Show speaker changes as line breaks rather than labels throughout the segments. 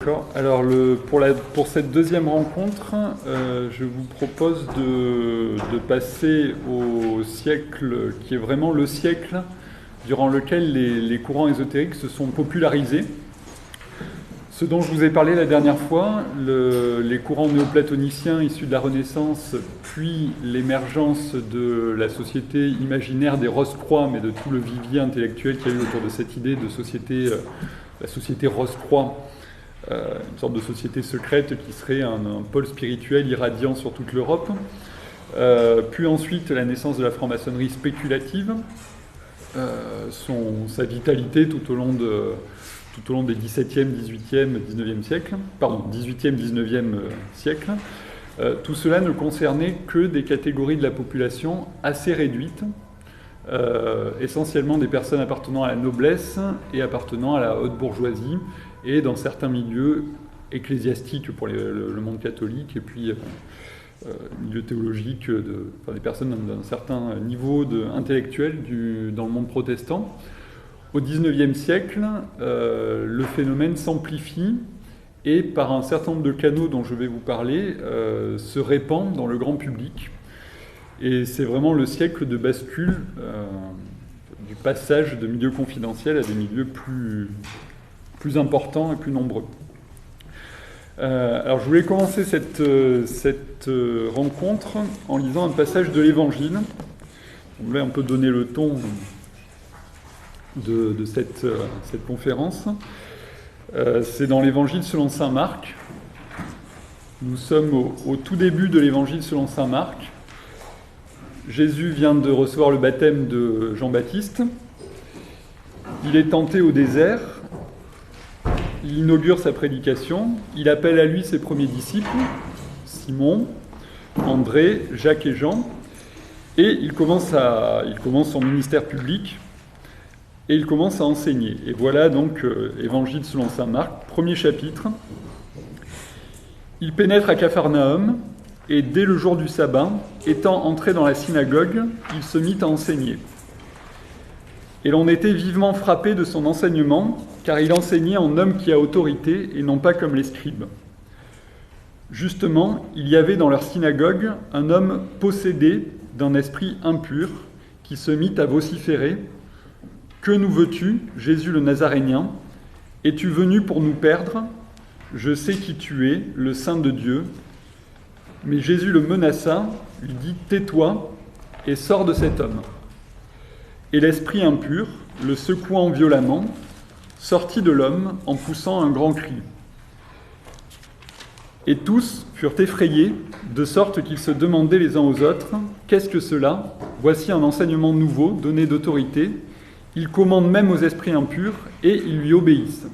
D'accord. Alors pour cette deuxième rencontre, je vous propose de passer au siècle qui est vraiment le siècle durant lequel les courants ésotériques se sont popularisés. Ce dont je vous ai parlé la dernière fois, les courants néoplatoniciens issus de la Renaissance, puis l'émergence de la société imaginaire des Rose-Croix, mais de tout le vivier intellectuel qu'il y a eu autour de cette idée de société, la société Rose-Croix, une sorte de société secrète qui serait un pôle spirituel irradiant sur toute l'Europe. Puis ensuite la naissance de la franc-maçonnerie spéculative, sa vitalité tout au long des 17e, 18e, 19e siècles, pardon, 18e, 19e siècle. Tout cela ne concernait que des catégories de la population assez réduites, essentiellement des personnes appartenant à la noblesse et appartenant à la haute bourgeoisie, et dans certains milieux ecclésiastiques pour le monde catholique, et puis milieu théologique, des personnes d'un certain niveau intellectuel dans le monde protestant. Au XIXe siècle, le phénomène s'amplifie et par un certain nombre de canaux dont je vais vous parler, se répand dans le grand public. Et c'est vraiment le siècle de bascule du passage de milieux confidentiels à des milieux plus importants et plus nombreux. Alors je voulais commencer cette rencontre en lisant un passage de l'Évangile. On voulait un peu donner le ton de cette conférence. C'est dans l'Évangile selon saint Marc. Nous sommes au tout début de l'Évangile selon saint Marc. Jésus vient de recevoir le baptême de Jean-Baptiste. Il est tenté au désert. Il inaugure sa prédication. Il appelle à lui ses premiers disciples, Simon, André, Jacques et Jean. Et il commence son ministère public. Et il commence à enseigner. Et voilà donc Évangile selon saint Marc, premier chapitre. Il pénètre à Capharnaüm, et dès le jour du sabbat, étant entré dans la synagogue, il se mit à enseigner. Et l'on était vivement frappé de son enseignement, car il enseignait en homme qui a autorité, et non pas comme les scribes. Justement, il y avait dans leur synagogue un homme possédé d'un esprit impur, qui se mit à vociférer. « Que nous veux-tu, Jésus le Nazarénien? Es-tu venu pour nous perdre? Je sais qui tu es, le Saint de Dieu. » Mais Jésus le menaça, lui dit « Tais-toi et sors de cet homme. » Et l'esprit impur, le secouant violemment, sortit de l'homme en poussant un grand cri. Et tous furent effrayés, de sorte qu'ils se demandaient les uns aux autres « Qu'est-ce que cela? Voici un enseignement nouveau, donné d'autorité. Il commande même aux esprits impurs et ils lui obéissent. »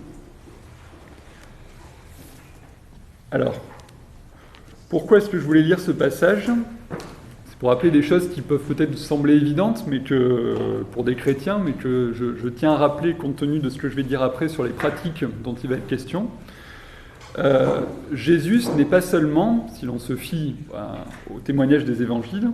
Alors, pourquoi est-ce que je voulais lire ce passage? C'est pour rappeler des choses qui peuvent peut-être sembler évidentes, mais que pour des chrétiens, mais que je tiens à rappeler compte tenu de ce que je vais dire après sur les pratiques dont il va être question. Jésus, ce n'est pas seulement, si l'on se fie au témoignage des évangiles,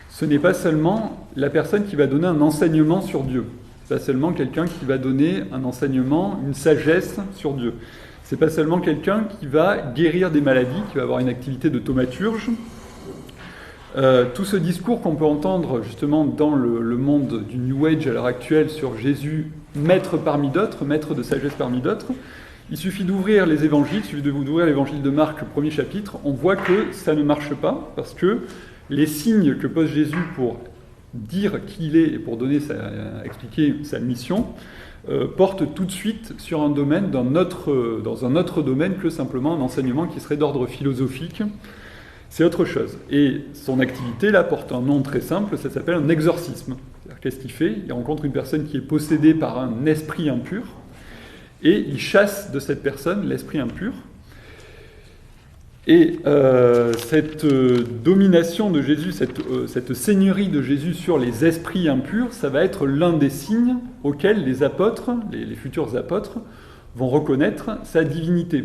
ce n'est pas seulement la personne qui va donner un enseignement sur Dieu. Ce n'est pas seulement quelqu'un qui va donner un enseignement, une sagesse sur Dieu. Ce n'est pas seulement quelqu'un qui va guérir des maladies, qui va avoir une activité de thaumaturge. Tout ce discours qu'on peut entendre justement dans le monde du New Age à l'heure actuelle sur Jésus, maître parmi d'autres, maître de sagesse parmi d'autres, il suffit d'ouvrir les évangiles, il suffit d'ouvrir l'évangile de Marc, le premier chapitre, on voit que ça ne marche pas, parce que les signes que pose Jésus pour dire qui il est et pour expliquer sa mission portent tout de suite sur un domaine dans un autre domaine que simplement un enseignement qui serait d'ordre philosophique. C'est autre chose. Et son activité, là, porte un nom très simple, ça s'appelle un exorcisme. C'est-à-dire, qu'est-ce qu'il fait? Il rencontre une personne qui est possédée par un esprit impur, et il chasse de cette personne l'esprit impur. Et cette domination de Jésus, cette seigneurie de Jésus sur les esprits impurs, ça va être l'un des signes auxquels les apôtres, les futurs apôtres, vont reconnaître sa divinité.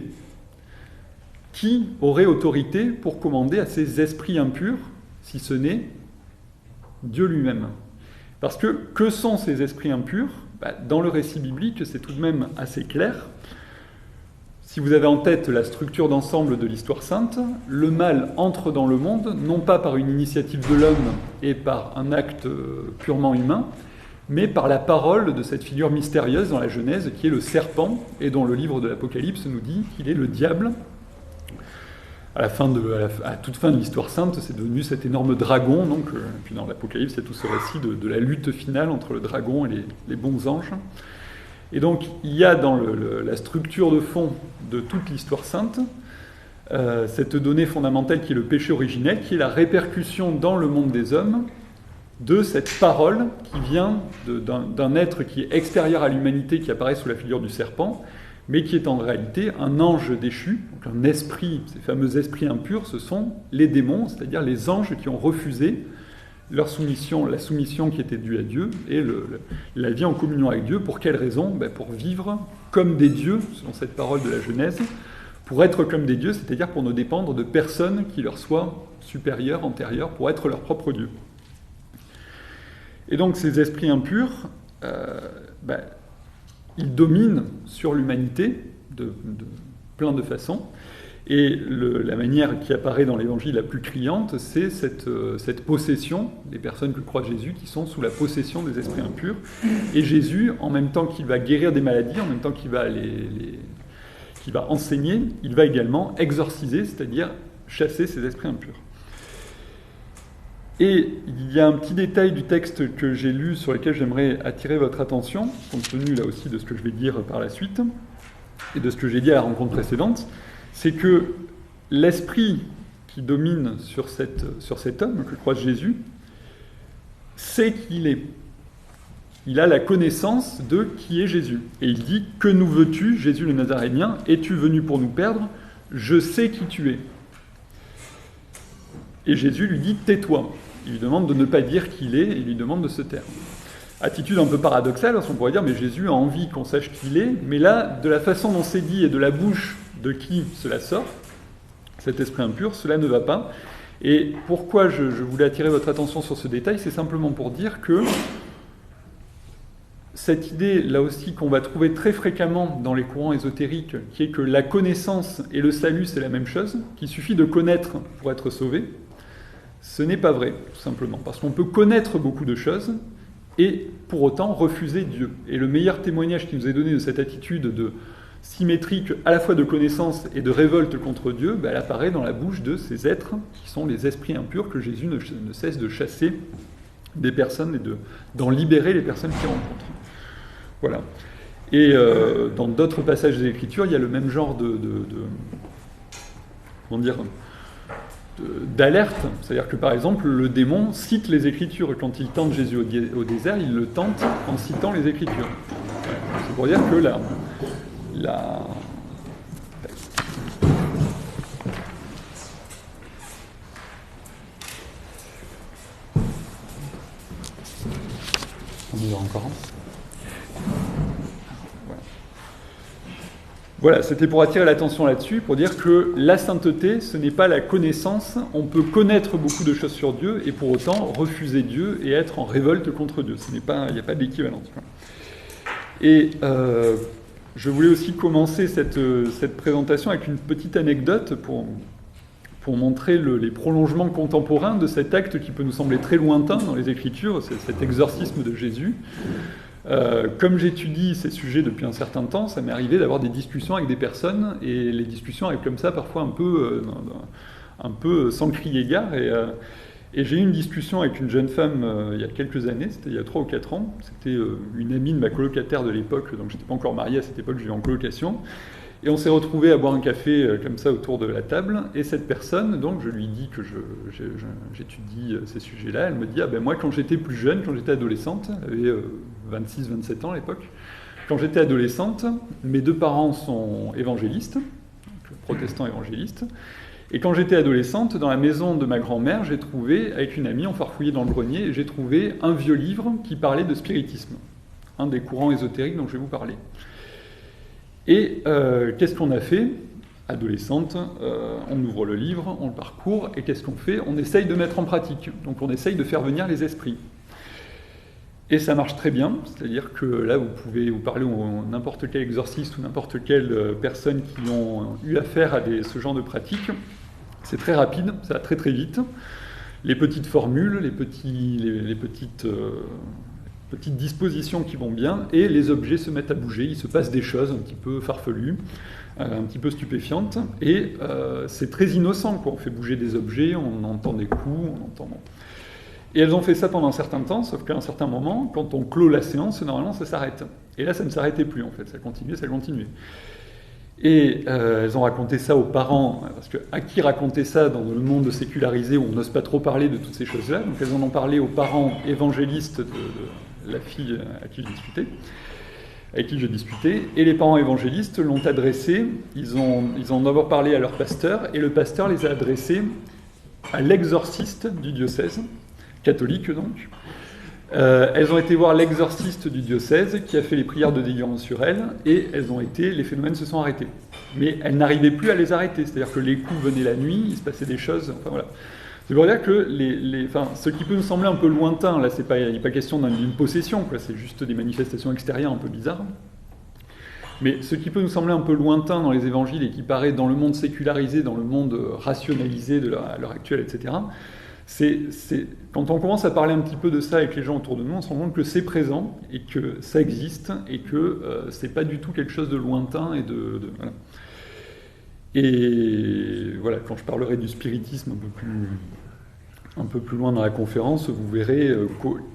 Qui aurait autorité pour commander à ces esprits impurs, si ce n'est Dieu lui-même? Parce que sont ces esprits impurs? Dans le récit biblique, c'est tout de même assez clair. si vous avez en tête la structure d'ensemble de l'histoire sainte, le mal entre dans le monde, non pas par une initiative de l'homme et par un acte purement humain, mais par la parole de cette figure mystérieuse dans la Genèse, qui est le serpent, et dont le livre de l'Apocalypse nous dit qu'il est le diable. À toute fin de l'histoire sainte, c'est devenu cet énorme dragon. Donc, puis dans l'Apocalypse, il y a tout ce récit de la lutte finale entre le dragon et les bons anges. Et donc, il y a dans la structure de fond de toute l'histoire sainte cette donnée fondamentale qui est le péché originel, qui est la répercussion dans le monde des hommes de cette parole qui vient d'un être qui est extérieur à l'humanité, qui apparaît sous la figure du serpent, mais qui est en réalité un ange déchu, donc un esprit. Ces fameux esprits impurs, ce sont les démons, c'est-à-dire les anges qui ont refusé leur soumission, la soumission qui était due à Dieu, et la vie en communion avec Dieu. Pour quelle raison ? Pour vivre comme des dieux, selon cette parole de la Genèse, pour être comme des dieux, c'est-à-dire pour ne dépendre de personne qui leur soit supérieur, antérieur, pour être leur propre Dieu. Et donc ces esprits impurs, ils dominent sur l'humanité de plein de façons. Et la manière qui apparaît dans l'Évangile la plus criante, c'est cette possession des personnes que croit Jésus, qui sont sous la possession des esprits impurs. Et Jésus, en même temps qu'il va guérir des maladies, en même temps qu'il va, qu'il va enseigner, il va également exorciser, c'est-à-dire chasser ces esprits impurs. Et il y a un petit détail du texte que j'ai lu sur lequel j'aimerais attirer votre attention, compte tenu là aussi de ce que je vais dire par la suite, et de ce que j'ai dit à la rencontre précédente, c'est que l'esprit qui domine sur cet homme que croise Jésus sait qui il est. Il a la connaissance de qui est Jésus. Et il dit « Que nous veux-tu, Jésus le Nazarénien ? Es-tu venu pour nous perdre ? Je sais qui tu es. » Et Jésus lui dit « Tais-toi ». Il lui demande de ne pas dire qui il est, et il lui demande de se taire. Attitude un peu paradoxale, parce qu'on pourrait dire « Mais Jésus a envie qu'on sache qui il est », mais là, de la façon dont c'est dit et de la bouche de qui cela sort, cet esprit impur, cela ne va pas. Et pourquoi je voulais attirer votre attention sur ce détail, c'est simplement pour dire que cette idée, là aussi, qu'on va trouver très fréquemment dans les courants ésotériques, qui est que la connaissance et le salut, c'est la même chose, qu'il suffit de connaître pour être sauvé, ce n'est pas vrai, tout simplement. Parce qu'on peut connaître beaucoup de choses et, pour autant, refuser Dieu. Et le meilleur témoignage qui nous est donné de cette attitude symétrique à la fois de connaissance et de révolte contre Dieu, elle apparaît dans la bouche de ces êtres qui sont les esprits impurs que Jésus ne cesse de chasser des personnes et d'en libérer les personnes qu'il rencontre. Voilà. Et dans d'autres passages des Écritures, il y a le même genre d'alerte. C'est-à-dire que, par exemple, le démon cite les Écritures. Et quand il tente Jésus au désert, il le tente en citant les Écritures. C'est pour dire que on y va encore. Voilà, c'était pour attirer l'attention là-dessus, pour dire que la sainteté, ce n'est pas la connaissance. On peut connaître beaucoup de choses sur Dieu et pour autant refuser Dieu et être en révolte contre Dieu. Il n'y a pas d'équivalence. Et je voulais aussi commencer cette présentation avec une petite anecdote pour montrer les prolongements contemporains de cet acte qui peut nous sembler très lointain dans les Écritures, c'est cet exorcisme de Jésus. Comme j'étudie ces sujets depuis un certain temps, ça m'est arrivé d'avoir des discussions avec des personnes, et les discussions arrivent comme ça, parfois un peu sans crier gare. Et j'ai eu une discussion avec une jeune femme il y a quelques années, c'était il y a 3 ou 4 ans. C'était une amie de ma colocataire de l'époque, donc j'étais pas encore marié à cette époque, je vivais en colocation. Et on s'est retrouvés à boire un café comme ça autour de la table, et cette personne, donc je lui dis que j'étudie ces sujets-là, elle me dit « Ah ben moi quand j'étais plus jeune, quand j'étais adolescente, elle avait 26-27 ans à l'époque, quand j'étais adolescente, mes 2 parents sont évangélistes, donc protestants évangélistes, et quand j'étais adolescente, dans la maison de ma grand-mère, j'ai trouvé, avec une amie, on farfouillait dans le grenier, et j'ai trouvé un vieux livre qui parlait de spiritisme, un des courants ésotériques dont je vais vous parler. Et qu'est-ce qu'on a fait ? Adolescente, on ouvre le livre, on le parcourt, et qu'est-ce qu'on fait ? On essaye de mettre en pratique. Donc on essaye de faire venir les esprits. Et ça marche très bien, c'est-à-dire que là, vous pouvez vous parler à n'importe quel exorciste ou n'importe quelle personne qui ont eu affaire à ce genre de pratique. C'est très rapide, ça va très très vite. Les petites formules, les petites dispositions qui vont bien, et les objets se mettent à bouger, il se passe des choses un petit peu farfelues, un petit peu stupéfiantes, et c'est très innocent, quoi. On fait bouger des objets, on entend des coups, on entend... Bon. Et elles ont fait ça pendant un certain temps, sauf qu'à un certain moment, quand on clôt la séance, normalement ça s'arrête. Et là, ça ne s'arrêtait plus, en fait, ça continuait. Et elles ont raconté ça aux parents, parce que à qui raconter ça dans le monde sécularisé où on n'ose pas trop parler de toutes ces choses-là? Donc elles en ont parlé aux parents évangélistes de la fille avec qui je disputais, et les parents évangélistes l'ont adressé, ils ont d'abord parlé à leur pasteur, et le pasteur les a adressés à l'exorciste du diocèse, catholique donc. Elles ont été voir l'exorciste du diocèse qui a fait les prières de délivrance sur elles, et les phénomènes se sont arrêtés. Mais elles n'arrivaient plus à les arrêter, c'est-à-dire que les coups venaient la nuit, il se passait des choses, enfin voilà. C'est pour dire que ce qui peut nous sembler un peu lointain, là il n'est pas question d'une possession, quoi, c'est juste des manifestations extérieures un peu bizarres. Mais ce qui peut nous sembler un peu lointain dans les évangiles et qui paraît dans le monde sécularisé, dans le monde rationalisé à l'heure actuelle, etc., c'est quand on commence à parler un petit peu de ça avec les gens autour de nous, on se rend compte que c'est présent et que ça existe et que c'est pas du tout quelque chose de lointain et voilà. Et voilà, quand je parlerai du spiritisme un peu plus loin dans la conférence, vous verrez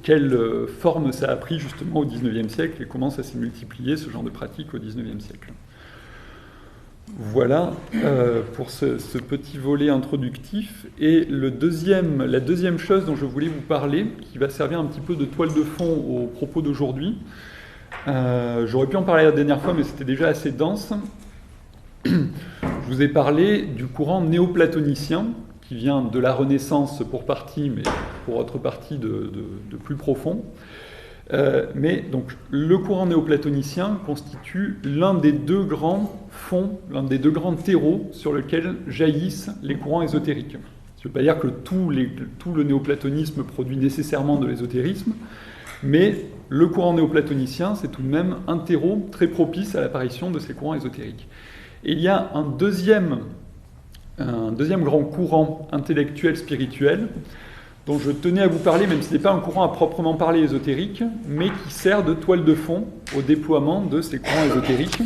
quelle forme ça a pris justement au XIXe siècle et comment ça s'est multiplié, ce genre de pratique, au XIXe siècle. Voilà pour ce petit volet introductif. Et la deuxième chose dont je voulais vous parler, qui va servir un petit peu de toile de fond au propos d'aujourd'hui, j'aurais pu en parler la dernière fois, mais c'était déjà assez dense. Je vous ai parlé du courant néoplatonicien, qui vient de la Renaissance pour partie, mais pour autre partie de plus profond. Mais donc, le courant néoplatonicien constitue l'un des deux grands fonds, l'un des deux grands terreaux sur lesquels jaillissent les courants ésotériques. Ça ne veut pas dire que tout le néoplatonisme produit nécessairement de l'ésotérisme, mais le courant néoplatonicien, c'est tout de même un terreau très propice à l'apparition de ces courants ésotériques. Et il y a un deuxième grand courant intellectuel, spirituel, dont je tenais à vous parler, même si ce n'est pas un courant à proprement parler ésotérique, mais qui sert de toile de fond au déploiement de ces courants ésotériques,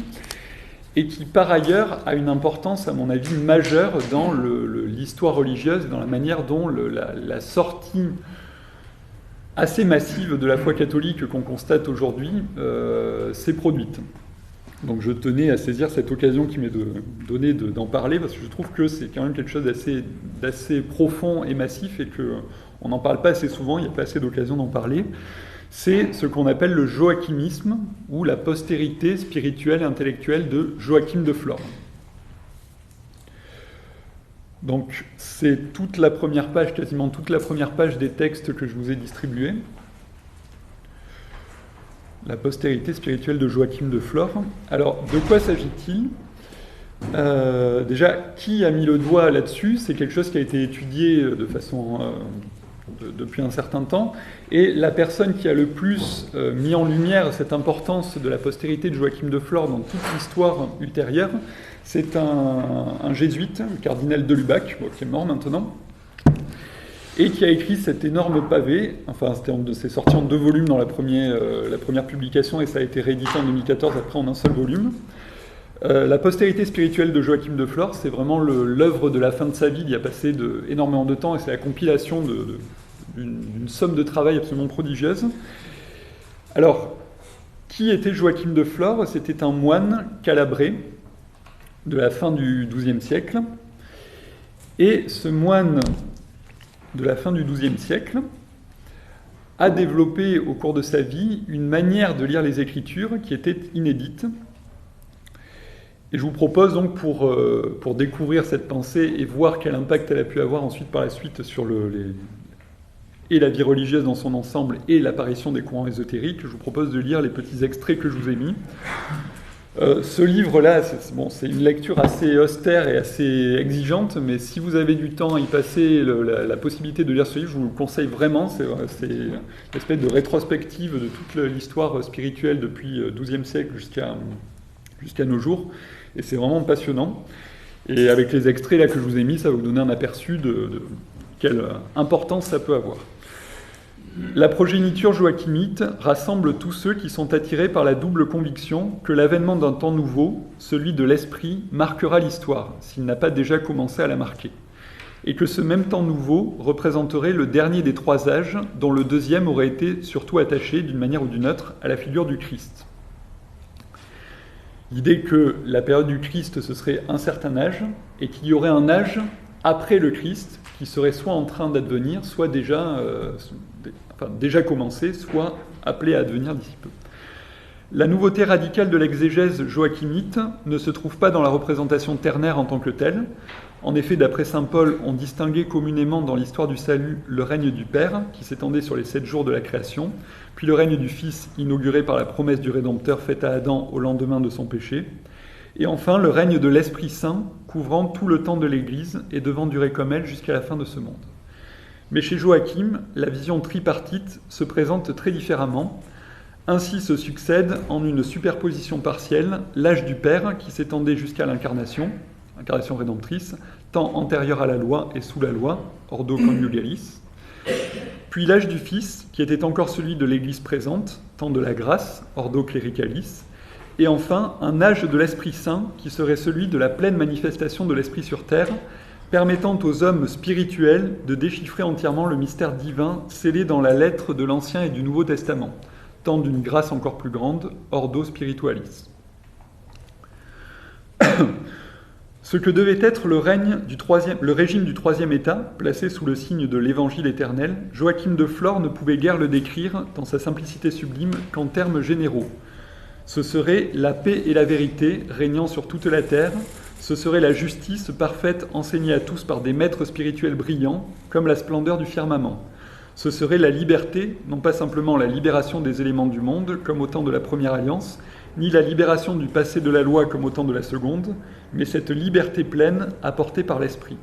et qui par ailleurs a une importance, à mon avis, majeure dans l'histoire religieuse, dans la manière dont la sortie assez massive de la foi catholique qu'on constate aujourd'hui s'est produite. Donc je tenais à saisir cette occasion qui m'est donnée d'en parler, parce que je trouve que c'est quand même quelque chose d'assez profond et massif, et qu'on n'en parle pas assez souvent, il n'y a pas assez d'occasion d'en parler. C'est ce qu'on appelle le joachimisme, ou la postérité spirituelle et intellectuelle de Joachim de Flore. Donc c'est toute la première page, quasiment toute la première page des textes que je vous ai distribués. La postérité spirituelle de Joachim de Flore. Alors, de quoi s'agit-il ? Déjà, qui a mis le doigt là-dessus ? C'est quelque chose qui a été étudié de façon depuis un certain temps. Et la personne qui a le plus mis en lumière cette importance de la postérité de Joachim de Flore dans toute l'histoire ultérieure, c'est un jésuite, le cardinal de Lubac, qui est mort maintenant, et qui a écrit cet énorme pavé. Enfin, c'est sorti en 2 volumes dans la première publication, et ça a été réédité en 2014 après en un seul volume. La postérité spirituelle de Joachim de Flore, c'est vraiment l'œuvre de la fin de sa vie. Il y a passé énormément de temps, et c'est la compilation d'une somme de travail absolument prodigieuse. Alors, qui était Joachim de Flore ? C'était un moine calabrais de la fin du XIIe siècle. Et ce moine de la fin du XIIe siècle a développé au cours de sa vie une manière de lire les Écritures qui était inédite. Et je vous propose donc, pour découvrir cette pensée et voir quel impact elle a pu avoir ensuite par la suite sur et la vie religieuse dans son ensemble et l'apparition des courants ésotériques, je vous propose de lire les petits extraits que je vous ai mis. Ce livre-là, c'est une lecture assez austère et assez exigeante, mais si vous avez du temps à y passer, la possibilité de lire ce livre, je vous le conseille vraiment. C'est une espèce de rétrospective de toute l'histoire spirituelle depuis le XIIe siècle jusqu'à nos jours, et c'est vraiment passionnant. Et avec les extraits là que je vous ai mis, ça va vous donner un aperçu de quelle importance ça peut avoir. La progéniture joachimite rassemble tous ceux qui sont attirés par la double conviction que l'avènement d'un temps nouveau, celui de l'esprit, marquera l'histoire, s'il n'a pas déjà commencé à la marquer, et que ce même temps nouveau représenterait le dernier des trois âges, dont le deuxième aurait été surtout attaché, d'une manière ou d'une autre, à la figure du Christ. L'idée que la période du Christ, ce serait un certain âge, et qu'il y aurait un âge après le Christ, qui serait soit en train d'advenir, soit déjà commencé, soit appelé à advenir d'ici peu. La nouveauté radicale de l'exégèse joachimite ne se trouve pas dans la représentation ternaire en tant que telle. En effet, d'après saint Paul, on distinguait communément dans l'histoire du salut le règne du Père, qui s'étendait sur les 7 jours de la création, puis le règne du Fils, inauguré par la promesse du Rédempteur faite à Adam au lendemain de son péché, et enfin le règne de l'Esprit Saint, couvrant tout le temps de l'Église et devant durer comme elle jusqu'à la fin de ce monde. Mais chez Joachim, la vision tripartite se présente très différemment. Ainsi se succède en une superposition partielle l'âge du Père qui s'étendait jusqu'à l'incarnation rédemptrice, tant antérieure à la loi et sous la loi, ordo conjugalis, puis l'âge du Fils qui était encore celui de l'Église présente, temps de la grâce, ordo clericalis, et enfin un âge de l'Esprit Saint qui serait celui de la pleine manifestation de l'Esprit sur terre, permettant aux hommes spirituels de déchiffrer entièrement le mystère divin scellé dans la lettre de l'Ancien et du Nouveau Testament, tant d'une grâce encore plus grande, ordo spiritualis. Ce que devait être le régime du troisième état, placé sous le signe de l'évangile éternel, Joachim de Flore ne pouvait guère le décrire, dans sa simplicité sublime, qu'en termes généraux. Ce serait la paix et la vérité régnant sur toute la terre, ce serait la justice parfaite enseignée à tous par des maîtres spirituels brillants, comme la splendeur du firmament. Ce serait la liberté, non pas simplement la libération des éléments du monde, comme au temps de la première alliance, ni la libération du passé de la loi comme au temps de la seconde, mais cette liberté pleine apportée par l'esprit.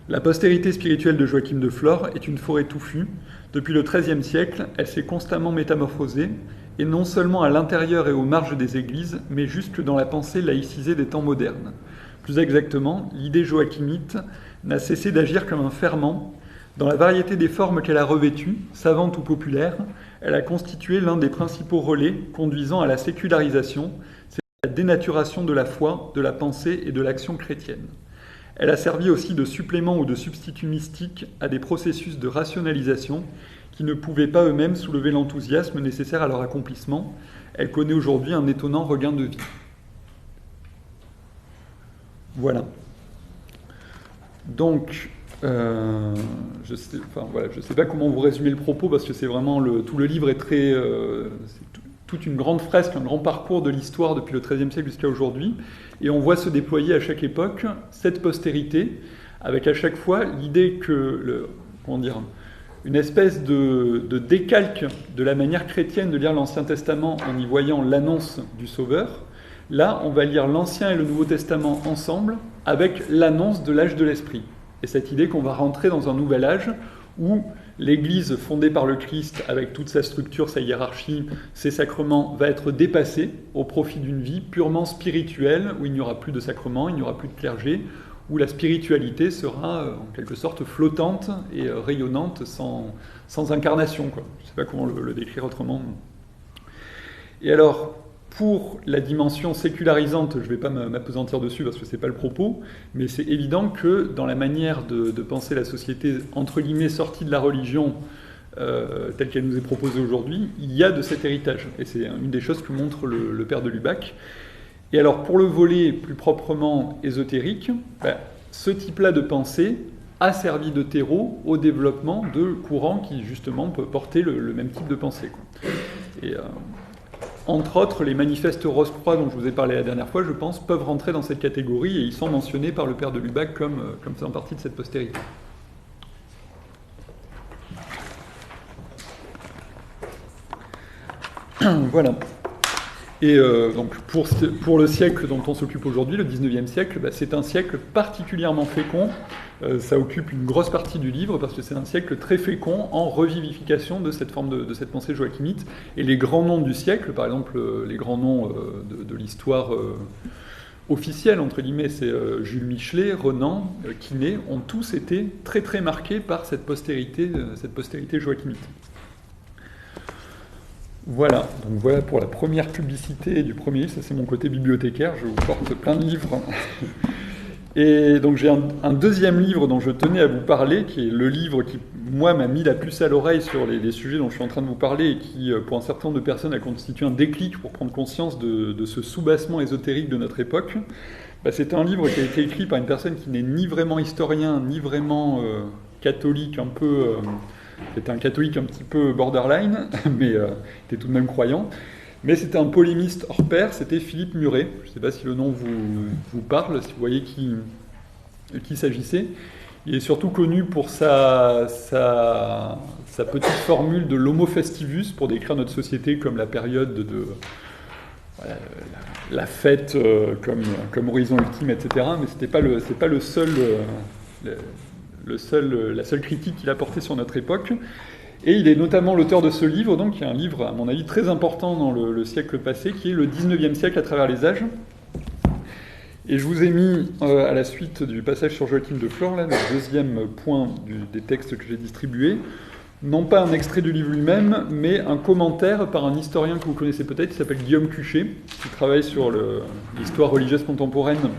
La postérité spirituelle de Joachim de Flore est une forêt touffue. Depuis le XIIIe siècle, elle s'est constamment métamorphosée, et non seulement à l'intérieur et aux marges des églises, mais jusque dans la pensée laïcisée des temps modernes. Plus exactement, l'idée joachimite n'a cessé d'agir comme un ferment. Dans la variété des formes qu'elle a revêtues, savantes ou populaires, elle a constitué l'un des principaux relais conduisant à la sécularisation, c'est la dénaturation de la foi, de la pensée et de l'action chrétienne. Elle a servi aussi de supplément ou de substitut mystique à des processus de rationalisation qui ne pouvaient pas eux-mêmes soulever l'enthousiasme nécessaire à leur accomplissement. Elle connaît aujourd'hui un étonnant regain de vie. Voilà. Donc, je sais pas comment vous résumer le propos parce que c'est vraiment tout le livre est très, c'est toute une grande fresque, un grand parcours de l'histoire depuis le XIIIe siècle jusqu'à aujourd'hui, et on voit se déployer à chaque époque cette postérité, avec à chaque fois l'idée que une espèce de décalque de la manière chrétienne de lire l'Ancien Testament en y voyant l'annonce du Sauveur. Là, on va lire l'Ancien et le Nouveau Testament ensemble avec l'annonce de l'âge de l'Esprit. Et cette idée qu'on va rentrer dans un nouvel âge où l'Église fondée par le Christ, avec toute sa structure, sa hiérarchie, ses sacrements, va être dépassée au profit d'une vie purement spirituelle, où il n'y aura plus de sacrements, il n'y aura plus de clergé, où la spiritualité sera en quelque sorte flottante et rayonnante sans incarnation, quoi. Je ne sais pas comment le décrire autrement. Et alors, pour la dimension sécularisante, je ne vais pas m'appesantir dessus parce que ce n'est pas le propos, mais c'est évident que dans la manière de penser la société, entre guillemets, sortie de la religion, telle qu'elle nous est proposée aujourd'hui, il y a de cet héritage. Et c'est une des choses que montre le père de Lubac. Et alors, pour le volet plus proprement ésotérique, ce type-là de pensée a servi de terreau au développement de courants qui, justement, peuvent porter le même type de pensée, quoi. Et entre autres, les manifestes Rose-Croix dont je vous ai parlé la dernière fois, je pense, peuvent rentrer dans cette catégorie et ils sont mentionnés par le père de Lubac comme faisant partie de cette postérité. Voilà. Et donc pour le siècle dont on s'occupe aujourd'hui, le 19e siècle, c'est un siècle particulièrement fécond. Ça occupe une grosse partie du livre parce que c'est un siècle très fécond en revivification de cette forme de cette pensée joachimite. Et les grands noms du siècle, par exemple les grands noms de l'histoire officielle, entre guillemets, c'est Jules Michelet, Renan, Quinet, ont tous été très très marqués par cette postérité joachimite. Voilà, donc voilà pour la première publicité du premier livre, ça c'est mon côté bibliothécaire, je vous porte plein de livres. Et donc j'ai un deuxième livre dont je tenais à vous parler, qui est le livre qui, moi, m'a mis la puce à l'oreille sur les sujets dont je suis en train de vous parler, et qui, pour un certain nombre de personnes, a constitué un déclic pour prendre conscience de ce soubassement ésotérique de notre époque. C'est un livre qui a été écrit par une personne qui n'est ni vraiment historien, ni vraiment catholique, un peu... C'était un catholique un petit peu borderline, mais était tout de même croyant. Mais c'était un polémiste hors pair, c'était Philippe Muret. Je ne sais pas si le nom vous parle, si vous voyez qui s'agissait. Il est surtout connu pour sa petite formule de l'homo festivus pour décrire notre société comme la période de la fête comme horizon ultime, etc. Mais c'est pas le seul... la seule critique qu'il a portée sur notre époque. Et il est notamment l'auteur de ce livre, donc, qui est un livre, à mon avis, très important dans le siècle passé, qui est le 19e siècle à travers les âges. Et je vous ai mis, à la suite du passage sur Joachim de Flore, là, le deuxième point des textes que j'ai distribués, non pas un extrait du livre lui-même, mais un commentaire par un historien que vous connaissez peut-être, qui s'appelle Guillaume Cuchet, qui travaille sur l'histoire religieuse contemporaine,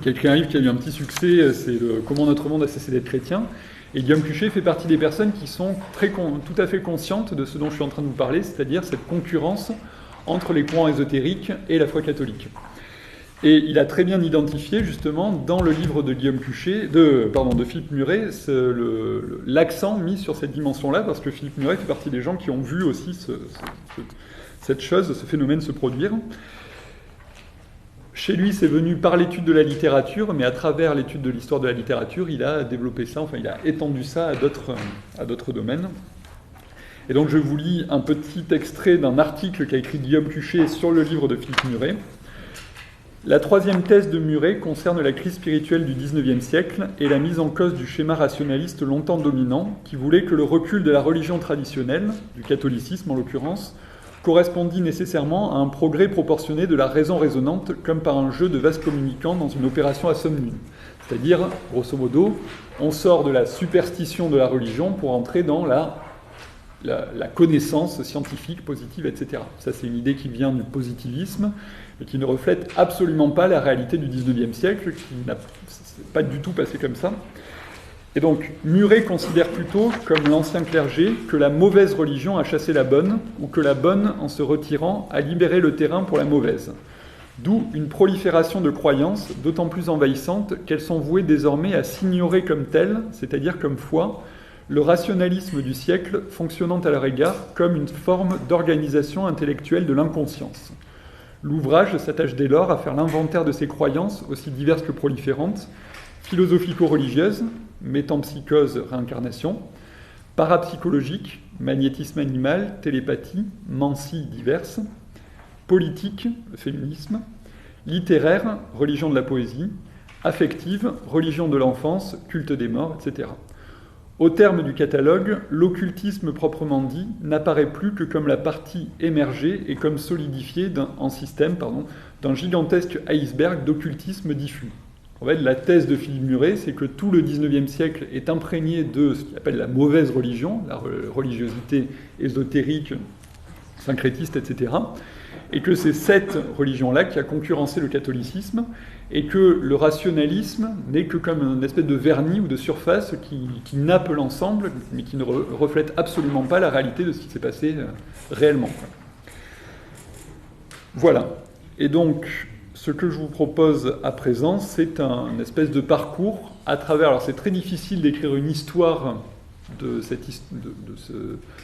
qui a écrit un livre qui a eu un petit succès, c'est Comment notre monde a cessé d'être chrétien. Et Guillaume Cuchet fait partie des personnes qui sont tout à fait conscientes de ce dont je suis en train de vous parler, c'est-à-dire cette concurrence entre les courants ésotériques et la foi catholique. Et il a très bien identifié, justement, dans le livre de Guillaume Cuchet, de Philippe Muret, l'accent mis sur cette dimension-là, parce que Philippe Muret fait partie des gens qui ont vu aussi cette chose, ce phénomène se produire. Chez lui, c'est venu par l'étude de la littérature, mais à travers l'étude de l'histoire de la littérature, il a développé ça, enfin il a étendu ça à d'autres domaines. Et donc je vous lis un petit extrait d'un article qu'a écrit Guillaume Cuchet sur le livre de Philippe Muret. La troisième thèse de Muret concerne la crise spirituelle du XIXe siècle et la mise en cause du schéma rationaliste longtemps dominant, qui voulait que le recul de la religion traditionnelle, du catholicisme en l'occurrence, correspondit nécessairement à un progrès proportionné de la raison raisonnante, comme par un jeu de vases communicants dans une opération à somme nulle. C'est-à-dire, grosso modo, on sort de la superstition de la religion pour entrer dans la connaissance scientifique, positive, etc. Ça, c'est une idée qui vient du positivisme, et qui ne reflète absolument pas la réalité du XIXe siècle, qui n'a pas du tout passé comme ça. Et donc, Muret considère plutôt, comme l'ancien clergé, que la mauvaise religion a chassé la bonne, ou que la bonne, en se retirant, a libéré le terrain pour la mauvaise. D'où une prolifération de croyances, d'autant plus envahissantes qu'elles sont vouées désormais à s'ignorer comme telles, c'est-à-dire comme foi, le rationalisme du siècle fonctionnant à leur égard comme une forme d'organisation intellectuelle de l'inconscience. L'ouvrage s'attache dès lors à faire l'inventaire de ces croyances, aussi diverses que proliférantes, philosophico-religieuses, métempsychose, réincarnation, parapsychologique, magnétisme animal, télépathie, mancie diverses, politique, le féminisme, littéraire, religion de la poésie, affective, religion de l'enfance, culte des morts, etc. Au terme du catalogue, l'occultisme proprement dit n'apparaît plus que comme la partie émergée et comme solidifiée en système d'un gigantesque iceberg d'occultisme diffus. En fait, la thèse de Philippe Muret, c'est que tout le XIXe siècle est imprégné de ce qu'il appelle la mauvaise religion, la religiosité ésotérique, syncrétiste, etc., et que c'est cette religion-là qui a concurrencé le catholicisme, et que le rationalisme n'est que comme une espèce de vernis ou de surface qui nappe l'ensemble, mais qui ne reflète absolument pas la réalité de ce qui s'est passé réellement. Voilà. Et donc, ce que je vous propose à présent, c'est un espèce de parcours à travers... Alors, c'est très difficile d'écrire une histoire de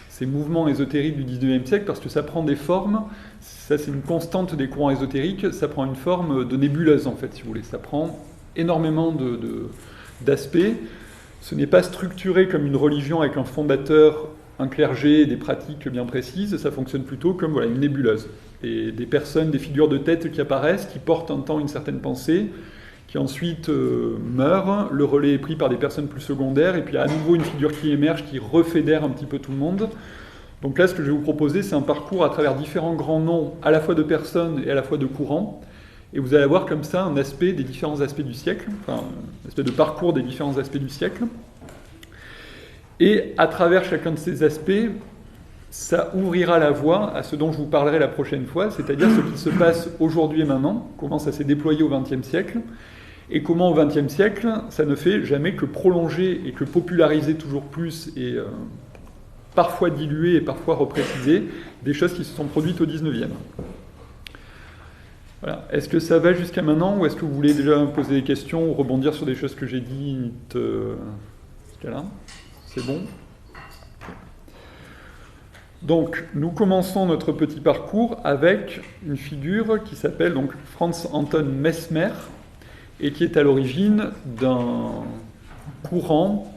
ces mouvements ésotériques du XIXe siècle, parce que ça prend des formes, ça c'est une constante des courants ésotériques, ça prend une forme de nébuleuse en fait, si vous voulez, ça prend énormément d'aspects, ce n'est pas structuré comme une religion avec un fondateur, un clergé et des pratiques bien précises, ça fonctionne plutôt comme une nébuleuse. des personnes, des figures de tête qui apparaissent, qui portent un temps une certaine pensée, qui ensuite meurent, le relais est pris par des personnes plus secondaires, et puis à nouveau une figure qui émerge, qui refédère un petit peu tout le monde. Donc là, ce que je vais vous proposer, c'est un parcours à travers différents grands noms, à la fois de personnes et à la fois de courants, et vous allez avoir comme ça un aspect des différents aspects du siècle, enfin, un aspect de parcours des différents aspects du siècle. Et à travers chacun de ces aspects, ça ouvrira la voie à ce dont je vous parlerai la prochaine fois, c'est-à-dire ce qui se passe aujourd'hui et maintenant, comment ça s'est déployé au XXe siècle, et comment au XXe siècle, ça ne fait jamais que prolonger et que populariser toujours plus et parfois diluer et parfois repréciser des choses qui se sont produites au XIXe. Voilà. Est-ce que ça va jusqu'à maintenant, ou est-ce que vous voulez déjà me poser des questions ou rebondir sur des choses que j'ai dites jusqu'à là? C'est bon? Donc, nous commençons notre petit parcours avec une figure qui s'appelle donc Franz Anton Mesmer et qui est à l'origine d'un courant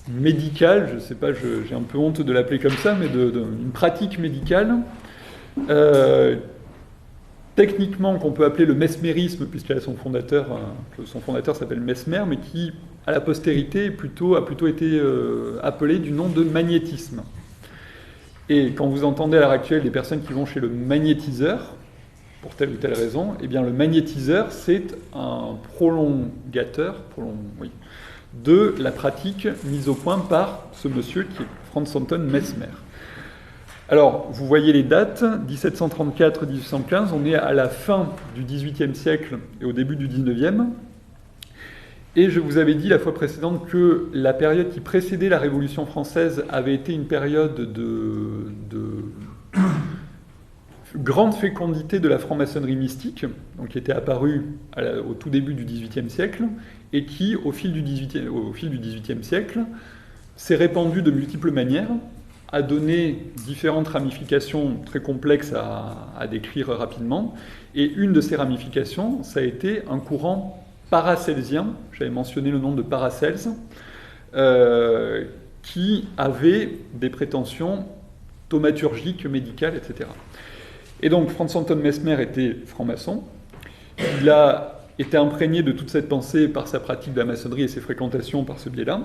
médical, je ne sais pas, j'ai un peu honte de l'appeler comme ça, mais d'une pratique médicale, techniquement qu'on peut appeler le mesmérisme, puisqu'il a son fondateur s'appelle Mesmer, mais qui, à la postérité, a plutôt été appelé du nom de magnétisme. Et quand vous entendez à l'heure actuelle des personnes qui vont chez le magnétiseur, pour telle ou telle raison, eh bien le magnétiseur, c'est un prolongateur de la pratique mise au point par ce monsieur qui est Franz Anton Mesmer. Alors, vous voyez les dates, 1734-1815, on est à la fin du XVIIIe siècle et au début du XIXe. Et je vous avais dit la fois précédente que la période qui précédait la Révolution française avait été une période de grande fécondité de la franc-maçonnerie mystique, donc qui était apparue au tout début du XVIIIe siècle, et qui, au fil du XVIIIe siècle, s'est répandue de multiples manières, a donné différentes ramifications très complexes à décrire rapidement, et une de ces ramifications, ça a été un courant paracelsien, j'avais mentionné le nom de Paracelse, qui avait des prétentions thaumaturgiques, médicales, etc. Et donc Franz Anton Mesmer était franc-maçon, il a été imprégné de toute cette pensée par sa pratique de la maçonnerie et ses fréquentations par ce biais-là.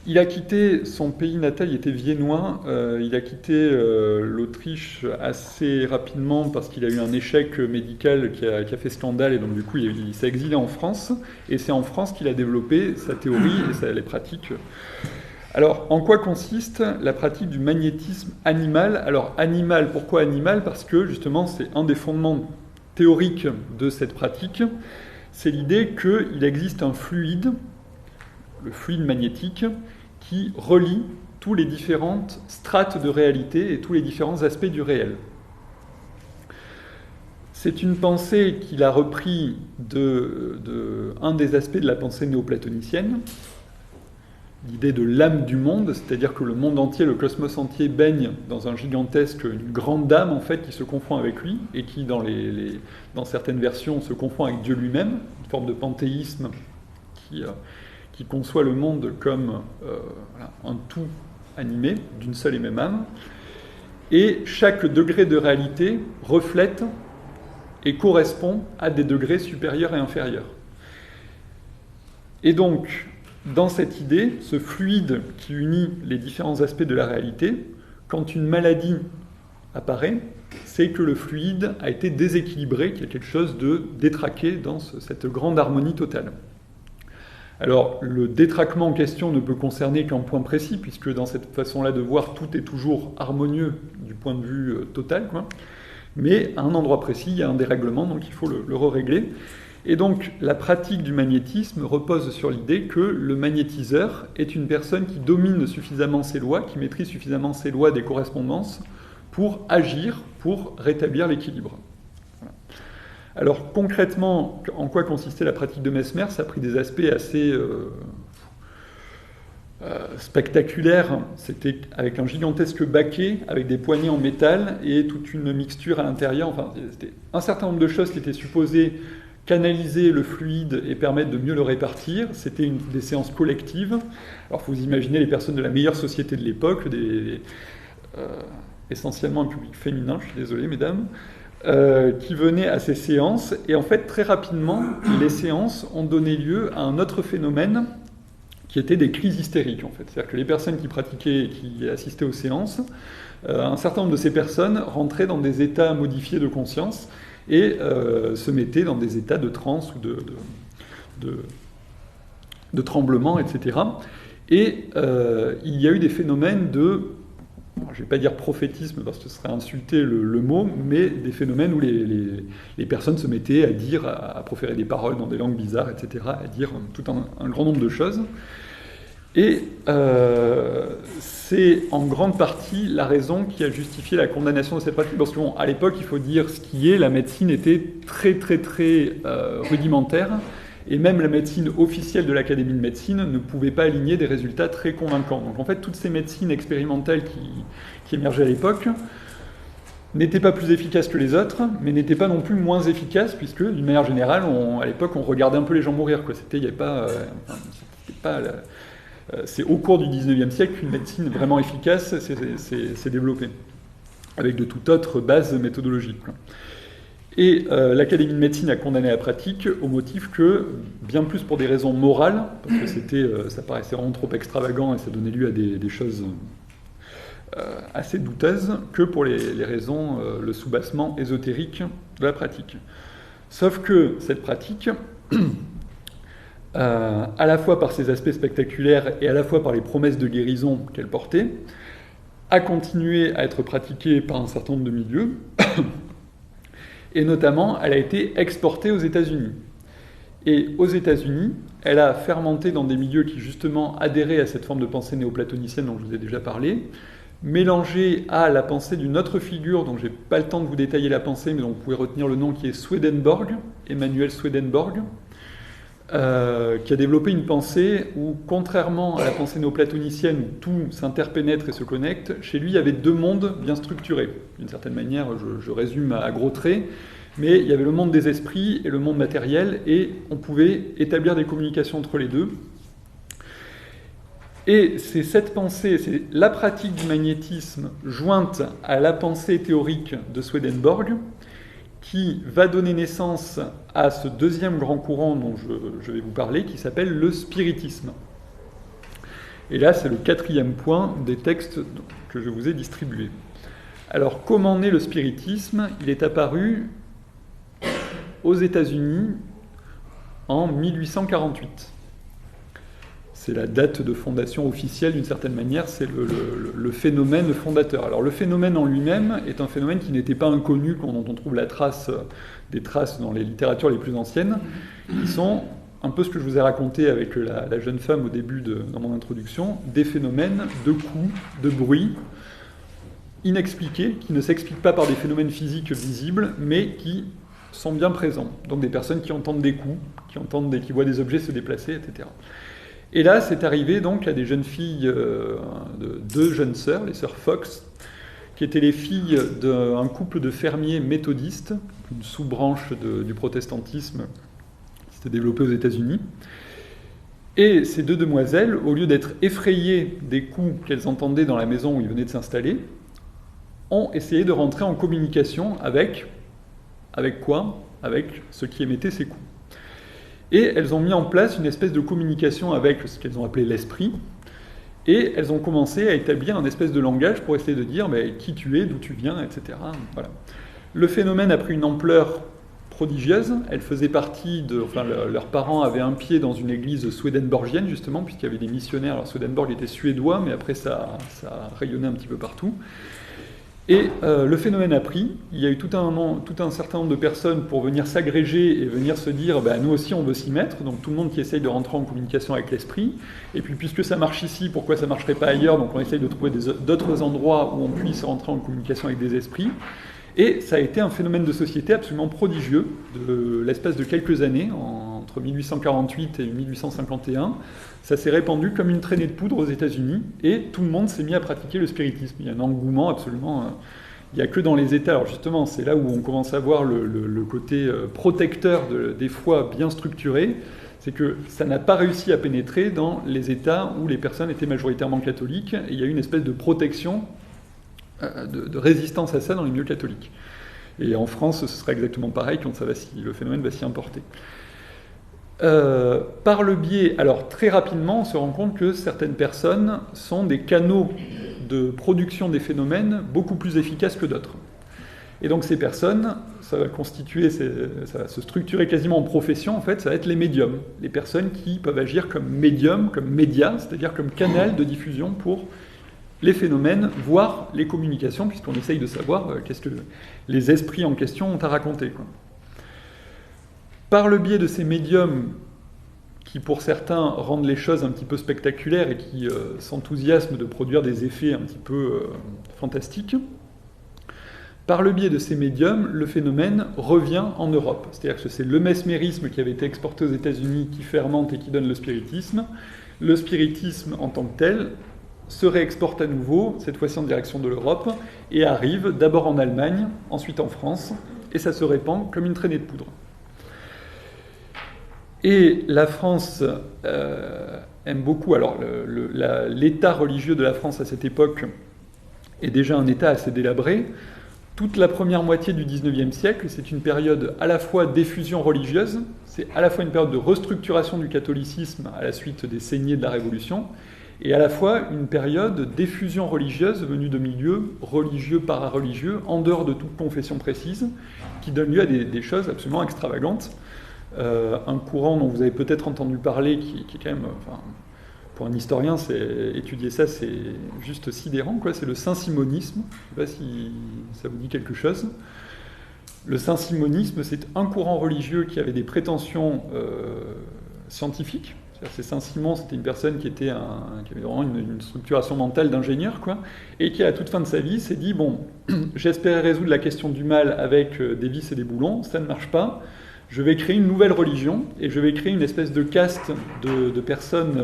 Il a quitté son pays natal, il était viennois, il a quitté l'Autriche assez rapidement parce qu'il a eu un échec médical qui a fait scandale et donc du coup il s'est exilé en France et c'est en France qu'il a développé sa théorie et les pratiques. Alors, en quoi consiste la pratique du magnétisme animal? Alors, animal, pourquoi animal? Parce que justement c'est un des fondements théoriques de cette pratique, c'est l'idée qu'il existe un fluide, le fluide magnétique, qui relie tous les différentes strates de réalité et tous les différents aspects du réel. C'est une pensée qu'il a repris un des aspects de la pensée néoplatonicienne, l'idée de l'âme du monde, c'est-à-dire que le monde entier, le cosmos entier baigne dans une grande âme en fait qui se confond avec lui et qui dans certaines versions se confond avec Dieu lui-même, une forme de panthéisme qui conçoit le monde comme un tout animé d'une seule et même âme. Et chaque degré de réalité reflète et correspond à des degrés supérieurs et inférieurs. Et donc, dans cette idée, ce fluide qui unit les différents aspects de la réalité, quand une maladie apparaît, c'est que le fluide a été déséquilibré, qu'il y a quelque chose de détraqué dans cette grande harmonie totale. Alors, le détraquement en question ne peut concerner qu'un point précis, puisque dans cette façon-là de voir, tout est toujours harmonieux du point de vue total, quoi. Mais à un endroit précis, il y a un dérèglement, donc il faut le régler. Et donc, la pratique du magnétisme repose sur l'idée que le magnétiseur est une personne qui domine suffisamment ses lois, qui maîtrise suffisamment ses lois des correspondances pour agir, pour rétablir l'équilibre. Voilà. Alors, concrètement, en quoi consistait la pratique de Mesmer? Ça a pris des aspects assez spectaculaires. C'était avec un gigantesque baquet, avec des poignées en métal et toute une mixture à l'intérieur. Enfin, c'était un certain nombre de choses qui étaient supposées canaliser le fluide et permettre de mieux le répartir. C'était des séances collectives. Alors, vous imaginez les personnes de la meilleure société de l'époque, essentiellement un public féminin, je suis désolé mesdames, qui venaient à ces séances. Et en fait, très rapidement, les séances ont donné lieu à un autre phénomène qui était des crises hystériques, en fait. C'est-à-dire que les personnes qui pratiquaient, qui assistaient aux séances, un certain nombre de ces personnes rentraient dans des états modifiés de conscience et se mettaient dans des états de transe ou de tremblement, etc. Et il y a eu des phénomènes de, je ne vais pas dire prophétisme parce que ce serait insulter le mot, mais des phénomènes où les personnes se mettaient à dire, à proférer des paroles dans des langues bizarres, etc., à dire tout un grand nombre de choses. Et c'est en grande partie la raison qui a justifié la condamnation de cette pratique, parce qu'à l'époque, il faut dire ce qui est, la médecine était très rudimentaire, et même la médecine officielle de l'Académie de médecine ne pouvait pas aligner des résultats très convaincants. Donc en fait, toutes ces médecines expérimentales qui émergeaient à l'époque n'étaient pas plus efficaces que les autres, mais n'étaient pas non plus moins efficaces, puisque d'une manière générale, à l'époque, on regardait un peu les gens mourir, quoi. C'est au cours du XIXe siècle qu'une médecine vraiment efficace s'est développée, avec de toute autre base méthodologique, quoi. Et l'Académie de médecine a condamné la pratique au motif que, bien plus pour des raisons morales, parce que ça paraissait vraiment trop extravagant et ça donnait lieu à des choses assez douteuses, que pour les raisons, le soubassement ésotérique de la pratique. Sauf que cette pratique, à la fois par ses aspects spectaculaires et à la fois par les promesses de guérison qu'elle portait, a continué à être pratiquée par un certain nombre de milieux, et notamment, elle a été exportée aux États-Unis. Et aux États-Unis, elle a fermenté dans des milieux qui, justement, adhéraient à cette forme de pensée néoplatonicienne dont je vous ai déjà parlé, mélangée à la pensée d'une autre figure dont je n'ai pas le temps de vous détailler la pensée, mais dont vous pouvez retenir le nom, qui est Swedenborg, Emmanuel Swedenborg, qui a développé une pensée où, contrairement à la pensée néoplatonicienne où tout s'interpénètre et se connecte, chez lui il y avait deux mondes bien structurés. D'une certaine manière, je résume à gros traits, mais il y avait le monde des esprits et le monde matériel, et on pouvait établir des communications entre les deux. Et c'est cette pensée, c'est la pratique du magnétisme jointe à la pensée théorique de Swedenborg qui va donner naissance à ce deuxième grand courant dont je vais vous parler, qui s'appelle le spiritisme. Et là, c'est le quatrième point des textes que je vous ai distribués. Alors, comment naît le spiritisme ? Il est apparu aux États-Unis en 1848. C'est la date de fondation officielle, d'une certaine manière, c'est le phénomène fondateur. Alors le phénomène en lui-même est un phénomène qui n'était pas inconnu quand on trouve des traces dans les littératures les plus anciennes, qui sont un peu ce que je vous ai raconté avec la jeune femme au début dans mon introduction, des phénomènes de coups, de bruit, inexpliqués, qui ne s'expliquent pas par des phénomènes physiques visibles, mais qui sont bien présents. Donc des personnes qui entendent des coups, qui voient des objets se déplacer, etc. Et là, c'est arrivé donc à des jeunes filles, deux jeunes sœurs, les sœurs Fox, qui étaient les filles d'un couple de fermiers méthodistes, une sous-branche du protestantisme qui s'était développée aux États-Unis. Et ces deux demoiselles, au lieu d'être effrayées des coups qu'elles entendaient dans la maison où ils venaient de s'installer, ont essayé de rentrer en communication avec quoi ? Avec ce qui émettait ces coups. Et elles ont mis en place une espèce de communication avec ce qu'elles ont appelé l'esprit, et elles ont commencé à établir un espèce de langage pour essayer de dire qui tu es, d'où tu viens, etc. Voilà. Le phénomène a pris une ampleur prodigieuse. Elles faisaient partie leurs parents avaient un pied dans une église swedenborgienne, justement, puisqu'il y avait des missionnaires. Alors Swedenborg était suédois, mais après ça a rayonné un petit peu partout. Et le phénomène a pris, il y a eu tout un certain nombre de personnes pour venir s'agréger et venir se dire nous aussi on veut s'y mettre, donc tout le monde qui essaye de rentrer en communication avec l'esprit, et puis puisque ça marche ici, pourquoi ça ne marcherait pas ailleurs, donc on essaye de trouver d'autres endroits où on puisse rentrer en communication avec des esprits, et ça a été un phénomène de société absolument prodigieux, de l'espace de quelques années, entre 1848 et 1851, ça s'est répandu comme une traînée de poudre aux États-Unis, et tout le monde s'est mis à pratiquer le spiritisme. Il y a un engouement absolument... il n'y a que dans les États, alors justement, c'est là où on commence à voir le côté protecteur des foi bien structuré, c'est que ça n'a pas réussi à pénétrer dans les États où les personnes étaient majoritairement catholiques, et il y a eu une espèce de protection de résistance à ça dans les milieux catholiques. Et en France, ce sera exactement pareil quand le phénomène va s'y importer. Par le biais, alors très rapidement, on se rend compte que certaines personnes sont des canaux de production des phénomènes beaucoup plus efficaces que d'autres. Et donc ces personnes, ça va se structurer quasiment en profession, en fait, ça va être les médiums, les personnes qui peuvent agir comme médiums, comme médias, c'est-à-dire comme canal de diffusion pour les phénomènes, voire les communications, puisqu'on essaye de savoir qu'est-ce que les esprits en question ont à raconter, quoi. Par le biais de ces médiums qui, pour certains, rendent les choses un petit peu spectaculaires et qui s'enthousiasment de produire des effets un petit peu fantastiques, par le biais de ces médiums, le phénomène revient en Europe. C'est-à-dire que c'est le mesmérisme qui avait été exporté aux États-Unis qui fermente et qui donne le spiritisme. Le spiritisme en tant que tel se réexporte à nouveau, cette fois-ci en direction de l'Europe, et arrive d'abord en Allemagne, ensuite en France, et ça se répand comme une traînée de poudre. Et la France aime beaucoup, alors l'état religieux de la France à cette époque est déjà un état assez délabré. Toute la première moitié du XIXe siècle, c'est une période à la fois d'effusion religieuse, c'est à la fois une période de restructuration du catholicisme à la suite des saignées de la Révolution, et à la fois une période d'effusion religieuse venue de milieux religieux, para-religieux, en dehors de toute confession précise, qui donne lieu à des choses absolument extravagantes. Un courant dont vous avez peut-être entendu parler, qui est quand même... pour un historien, étudier ça, c'est juste sidérant, quoi. C'est le saint-simonisme. Je ne sais pas si ça vous dit quelque chose. Le saint-simonisme, c'est un courant religieux qui avait des prétentions scientifiques. C'est Saint-Simon, c'était une personne qui avait vraiment une structuration mentale d'ingénieur, quoi, et qui, à la toute fin de sa vie, s'est dit, bon, j'espérais résoudre la question du mal avec des vis et des boulons, ça ne marche pas. Je vais créer une nouvelle religion, et je vais créer une espèce de caste de personnes...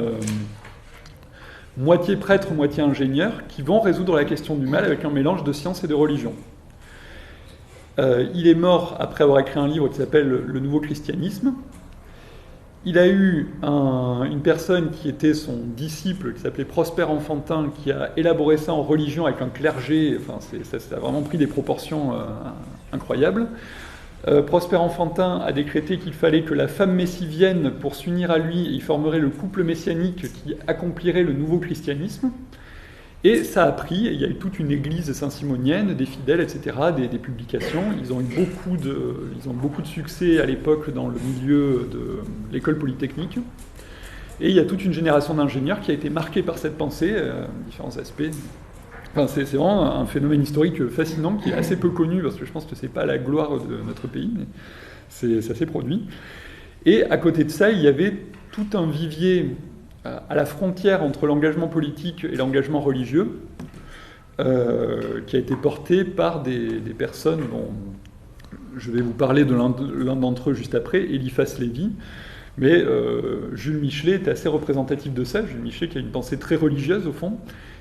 moitié prêtres, moitié ingénieurs, qui vont résoudre la question du mal avec un mélange de science et de religion. Il est mort après avoir écrit un livre qui s'appelle « Le nouveau christianisme ». Il a eu une personne qui était son disciple, qui s'appelait Prosper Enfantin, qui a élaboré ça en religion avec un clergé. Enfin, ça a vraiment pris des proportions incroyables. Prosper Enfantin a décrété qu'il fallait que la femme messie vienne pour s'unir à lui, et il formerait le couple messianique qui accomplirait le nouveau christianisme. Et ça a pris, et il y a eu toute une église saint-simonienne, des fidèles, etc., des publications. Ils ont eu beaucoup de succès à l'époque dans le milieu de l'école polytechnique. Et il y a toute une génération d'ingénieurs qui a été marquée par cette pensée, différents aspects. Enfin, c'est vraiment un phénomène historique fascinant qui est assez peu connu, parce que je pense que c'est pas la gloire de notre pays, mais ça s'est produit. Et à côté de ça, il y avait tout un vivier à la frontière entre l'engagement politique et l'engagement religieux, qui a été porté par des personnes dont je vais vous parler de l'un d'entre eux juste après, Eliphas Lévi. Mais Jules Michelet était assez représentatif de ça. Jules Michelet qui a une pensée très religieuse au fond,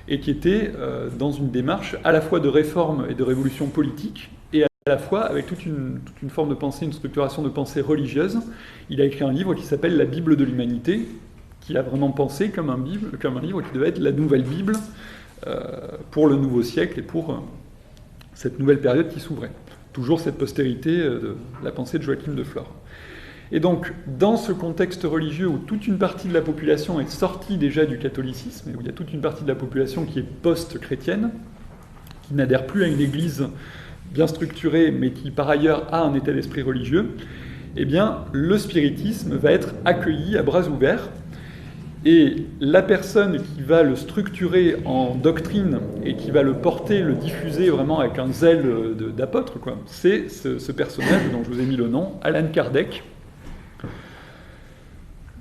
et qui était dans une démarche à la fois de réforme et de révolution politique, et à la fois avec toute une forme de pensée, une structuration de pensée religieuse. Il a écrit un livre qui s'appelle « La Bible de l'humanité », qu'il a vraiment pensé comme un livre qui devait être la nouvelle Bible pour le nouveau siècle et pour cette nouvelle période qui s'ouvrait. Toujours cette postérité de la pensée de Joachim de Flore. Et donc, dans ce contexte religieux où toute une partie de la population est sortie déjà du catholicisme, et où il y a toute une partie de la population qui est post-chrétienne, qui n'adhère plus à une église bien structurée, mais qui par ailleurs a un état d'esprit religieux, eh bien, le spiritisme va être accueilli à bras ouverts, et la personne qui va le structurer en doctrine et qui va le porter, le diffuser vraiment avec un zèle d'apôtre, quoi, c'est ce personnage dont je vous ai mis le nom, Allan Kardec,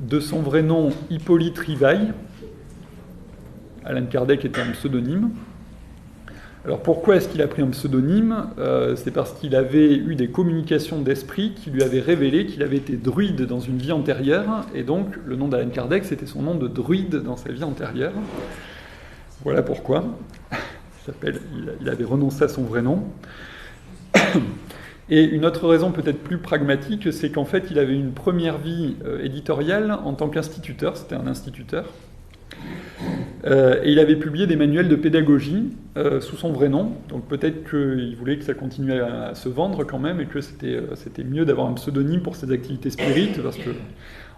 de son vrai nom Hippolyte Rivail. Allan Kardec était un pseudonyme. Alors pourquoi est-ce qu'il a pris un pseudonyme ? C'est parce qu'il avait eu des communications d'esprit qui lui avaient révélé qu'il avait été druide dans une vie antérieure, et donc le nom d'Allan Kardec, c'était son nom de druide dans sa vie antérieure. Voilà pourquoi. Il avait renoncé à son vrai nom. Et une autre raison peut-être plus pragmatique, c'est qu'en fait, il avait une première vie éditoriale en tant qu'instituteur, c'était un instituteur. Et il avait publié des manuels de pédagogie sous son vrai nom. Donc peut-être qu'il voulait que ça continue à se vendre quand même et que c'était mieux d'avoir un pseudonyme pour ses activités spirites, parce que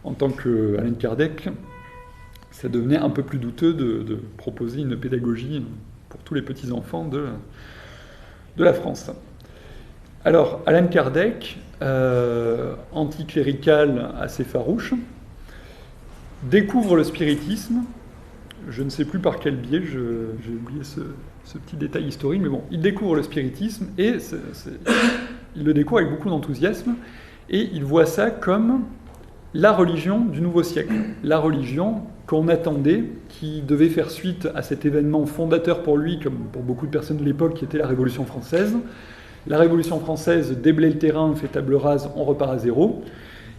en tant qu'Allan Kardec, ça devenait un peu plus douteux de proposer une pédagogie pour tous les petits-enfants de la France. Alors, Allan Kardec, anticlérical assez farouche, découvre le spiritisme. Je ne sais plus par quel biais, j'ai oublié ce petit détail historique, mais bon, il découvre le spiritisme et il le découvre avec beaucoup d'enthousiasme et il voit ça comme la religion du nouveau siècle, la religion qu'on attendait, qui devait faire suite à cet événement fondateur pour lui, comme pour beaucoup de personnes de l'époque, qui était la Révolution française. La Révolution française déblaye le terrain, fait table rase, on repart à zéro.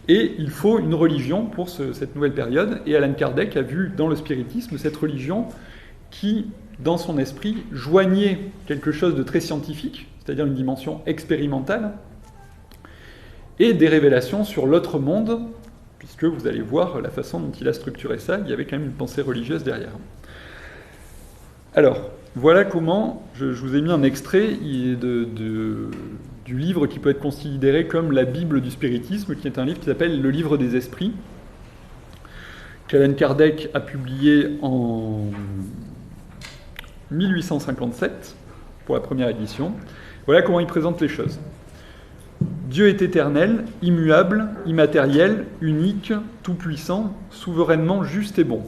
Et il faut une religion pour cette nouvelle période. Et Allan Kardec a vu dans le spiritisme cette religion qui, dans son esprit, joignait quelque chose de très scientifique, c'est-à-dire une dimension expérimentale, et des révélations sur l'autre monde, puisque vous allez voir la façon dont il a structuré ça, il y avait quand même une pensée religieuse derrière. Alors, voilà comment, je vous ai mis un extrait du livre qui peut être considéré comme la Bible du spiritisme, qui est un livre qui s'appelle Le Livre des Esprits, qu'Allan Kardec a publié en 1857, pour la première édition. Voilà comment il présente les choses. Dieu est éternel, immuable, immatériel, unique, tout-puissant, souverainement juste et bon.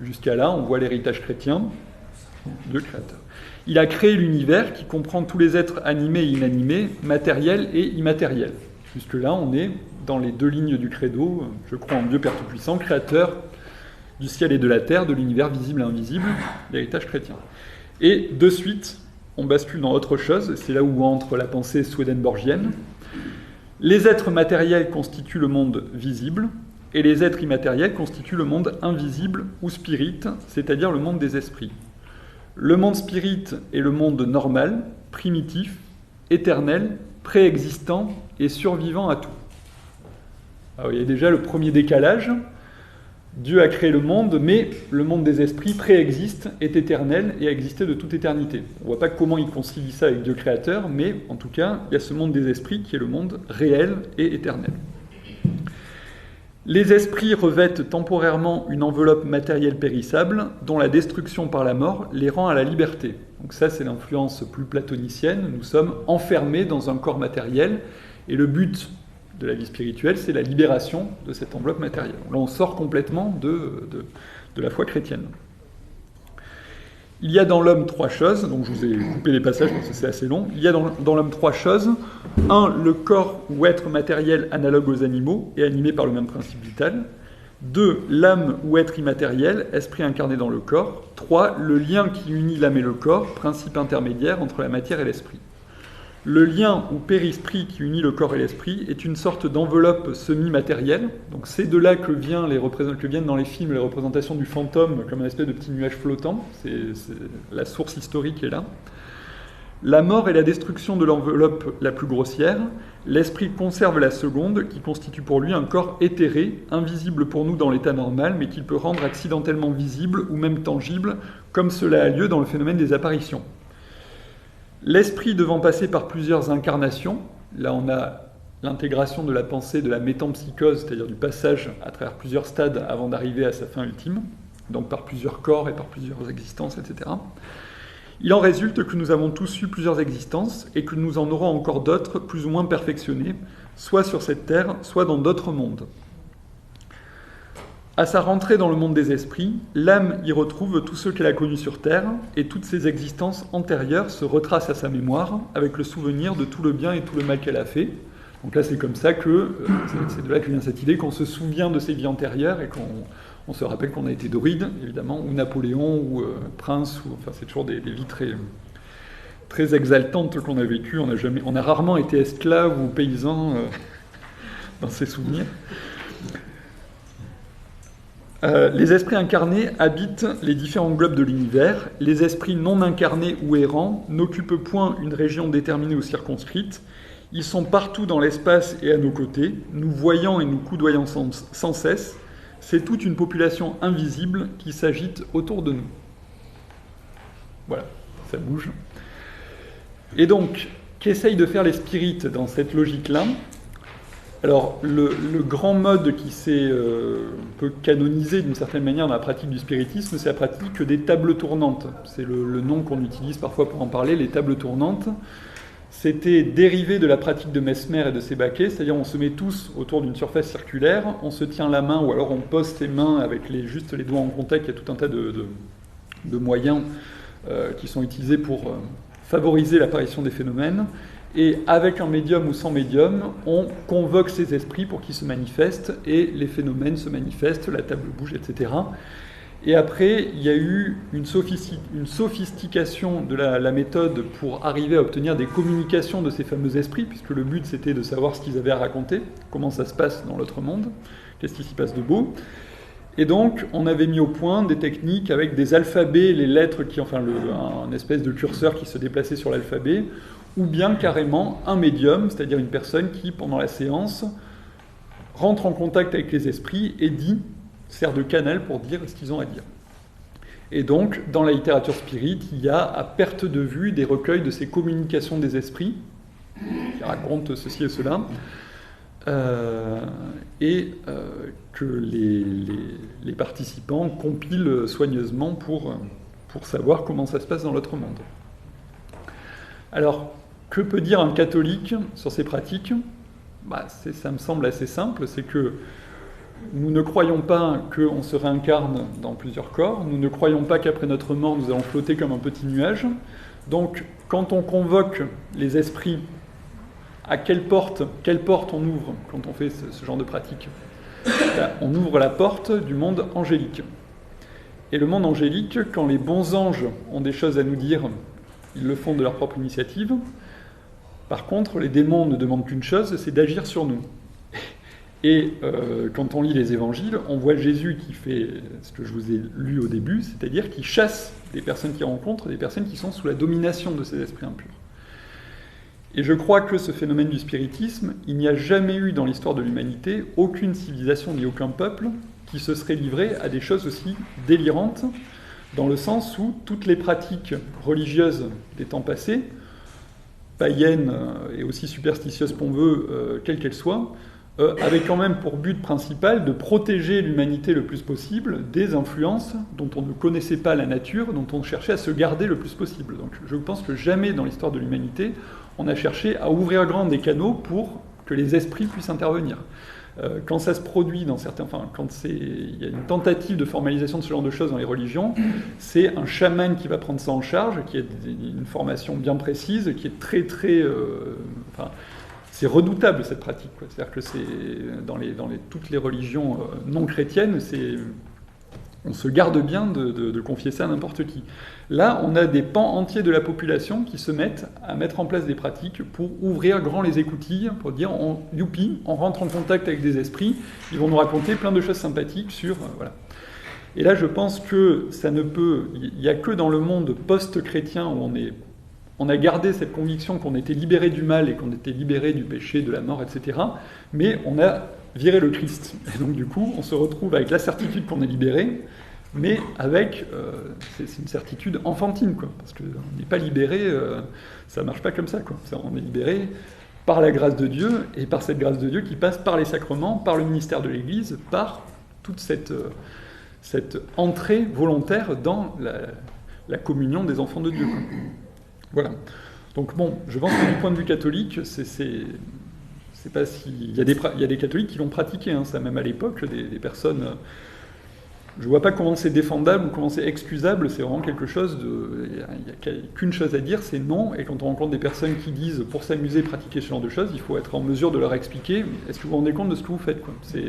Jusqu'à là, on voit l'héritage chrétien de Créateur. Il a créé l'univers qui comprend tous les êtres animés et inanimés, matériels et immatériels. Jusque-là, on est dans les deux lignes du credo. Je crois en Dieu Père Tout-Puissant, Créateur du ciel et de la terre, de l'univers visible et invisible, l'héritage chrétien. Et de suite, on bascule dans autre chose, c'est là où entre la pensée swedenborgienne. Les êtres matériels constituent le monde visible, et les êtres immatériels constituent le monde invisible ou spirit, c'est-à-dire le monde des esprits. Le monde spirit est le monde normal, primitif, éternel, préexistant et survivant à tout. Alors, il y a déjà le premier décalage. Dieu a créé le monde, mais le monde des esprits préexiste, est éternel et a existé de toute éternité. On ne voit pas comment il concilie ça avec Dieu créateur, mais en tout cas, il y a ce monde des esprits qui est le monde réel et éternel. Les esprits revêtent temporairement une enveloppe matérielle périssable, dont la destruction par la mort les rend à la liberté. Donc ça, c'est l'influence plus platonicienne. Nous sommes enfermés dans un corps matériel, et le but de la vie spirituelle, c'est la libération de cette enveloppe matérielle. Là, on sort complètement de la foi chrétienne. Il y a dans l'homme trois choses, donc je vous ai coupé les passages parce que c'est assez long. Il y a dans l'homme trois choses. 1. Le corps ou être matériel analogue aux animaux et animé par le même principe vital. 2. L'âme ou être immatériel, esprit incarné dans le corps. 3. Le lien qui unit l'âme et le corps, principe intermédiaire entre la matière et l'esprit. Le lien ou périsprit qui unit le corps et l'esprit est une sorte d'enveloppe semi-matérielle. Donc c'est de là que viennent dans les films les représentations du fantôme comme un espèce de petit nuage flottant. La source historique est là. La mort est la destruction de l'enveloppe la plus grossière. L'esprit conserve la seconde, qui constitue pour lui un corps éthéré, invisible pour nous dans l'état normal, mais qu'il peut rendre accidentellement visible ou même tangible, comme cela a lieu dans le phénomène des apparitions. L'esprit devant passer par plusieurs incarnations, là on a l'intégration de la pensée de la métempsychose, c'est-à-dire du passage à travers plusieurs stades avant d'arriver à sa fin ultime, donc par plusieurs corps et par plusieurs existences, etc. Il en résulte que nous avons tous eu plusieurs existences et que nous en aurons encore d'autres plus ou moins perfectionnées, soit sur cette terre, soit dans d'autres mondes. À sa rentrée dans le monde des esprits, l'âme y retrouve tous ceux qu'elle a connus sur terre, et toutes ses existences antérieures se retracent à sa mémoire, avec le souvenir de tout le bien et tout le mal qu'elle a fait. Donc là, c'est comme ça que, c'est de là que vient cette idée qu'on se souvient de ses vies antérieures, et qu'on se rappelle qu'on a été druide, évidemment, ou Napoléon, ou prince, enfin c'est toujours des vies très, très exaltantes qu'on a vécues. On a rarement été esclave ou paysan dans ses souvenirs. Les esprits incarnés habitent les différents globes de l'univers. Les esprits non incarnés ou errants n'occupent point une région déterminée ou circonscrite. Ils sont partout dans l'espace et à nos côtés, nous voyant et nous coudoyant sans cesse, c'est toute une population invisible qui s'agite autour de nous. Voilà, ça bouge. Et donc, qu'essayent de faire les spirites dans cette logique-là? Alors, le grand mode qui s'est un peu canonisé d'une certaine manière dans la pratique du spiritisme, c'est la pratique des tables tournantes. C'est le nom qu'on utilise parfois pour en parler, les tables tournantes. C'était dérivé de la pratique de Mesmer et de Sebaquet, c'est-à-dire on se met tous autour d'une surface circulaire, on se tient la main ou alors on pose ses mains avec juste les doigts en contact. Il y a tout un tas de moyens qui sont utilisés pour favoriser l'apparition des phénomènes. Et avec un médium ou sans médium, on convoque ces esprits pour qu'ils se manifestent, et les phénomènes se manifestent, la table bouge, etc. Et après, il y a eu une sophistication de la méthode pour arriver à obtenir des communications de ces fameux esprits, puisque le but c'était de savoir ce qu'ils avaient à raconter, comment ça se passe dans l'autre monde, qu'est-ce qui s'y passe de beau. Et donc, on avait mis au point des techniques avec des alphabets, les lettres, un espèce de curseur qui se déplaçait sur l'alphabet, ou bien carrément un médium, c'est-à-dire une personne qui, pendant la séance, rentre en contact avec les esprits et sert de canal pour dire ce qu'ils ont à dire. Et donc, dans la littérature spirit, il y a à perte de vue des recueils de ces communications des esprits, qui racontent ceci et cela, que les participants compilent soigneusement pour savoir comment ça se passe dans l'autre monde. Alors, que peut dire un catholique sur ces pratiques? Ça me semble assez simple, c'est que nous ne croyons pas qu'on se réincarne dans plusieurs corps, nous ne croyons pas qu'après notre mort, nous allons flotter comme un petit nuage. Donc, quand on convoque les esprits, à quelle porte on ouvre quand on fait ce genre de pratique? On ouvre la porte du monde angélique. Et le monde angélique, quand les bons anges ont des choses à nous dire, ils le font de leur propre initiative. Par contre, les démons ne demandent qu'une chose, c'est d'agir sur nous. Et quand on lit les évangiles, on voit Jésus qui fait ce que je vous ai lu au début, c'est-à-dire qui chasse des personnes qu'il rencontre, des personnes qui sont sous la domination de ces esprits impurs. Et je crois que ce phénomène du spiritisme, il n'y a jamais eu dans l'histoire de l'humanité aucune civilisation ni aucun peuple qui se serait livré à des choses aussi délirantes, dans le sens où toutes les pratiques religieuses des temps passés, païennes et aussi superstitieuses qu'on veut, quelles qu'elles soient, avaient quand même pour but principal de protéger l'humanité le plus possible des influences dont on ne connaissait pas la nature, dont on cherchait à se garder le plus possible. Donc je pense que jamais dans l'histoire de l'humanité, on a cherché à ouvrir grand des canaux pour que les esprits puissent intervenir. Quand ça se produit quand il y a une tentative de formalisation de ce genre de choses dans les religions, c'est un chaman qui va prendre ça en charge, qui a une formation bien précise, qui est très très... c'est redoutable cette pratique, quoi. C'est-à-dire que c'est dans toutes les religions non chrétiennes, on se garde bien de confier ça à n'importe qui. Là, on a des pans entiers de la population qui se mettent à mettre en place des pratiques pour ouvrir grand les écoutilles, pour dire youpi, on rentre en contact avec des esprits, ils vont nous raconter plein de choses sympathiques sur... voilà. Et là, je pense que il n'y a que dans le monde post-chrétien où on a gardé cette conviction qu'on était libéré du mal et qu'on était libéré du péché, de la mort, etc. Mais on a viré le Christ. Et donc du coup, on se retrouve avec la certitude qu'on est libéré, mais avec... c'est une certitude enfantine, quoi. Parce qu'on n'est pas libéré, ça ne marche pas comme ça, quoi. On est libéré par la grâce de Dieu, et par cette grâce de Dieu qui passe par les sacrements, par le ministère de l'Église, par toute cette entrée volontaire dans la communion des enfants de Dieu, quoi. Voilà. Donc bon, je pense que du point de vue catholique, c'est pas si... Il y a des catholiques qui l'ont pratiqué, hein, ça même à l'époque, des personnes... Je vois pas comment c'est défendable ou comment c'est excusable, c'est vraiment quelque chose de... Il n'y a qu'une chose à dire, c'est non, et quand on rencontre des personnes qui disent pour s'amuser, pratiquer ce genre de choses, il faut être en mesure de leur expliquer, est-ce que vous vous rendez compte de ce que vous faites, quoi. C'est...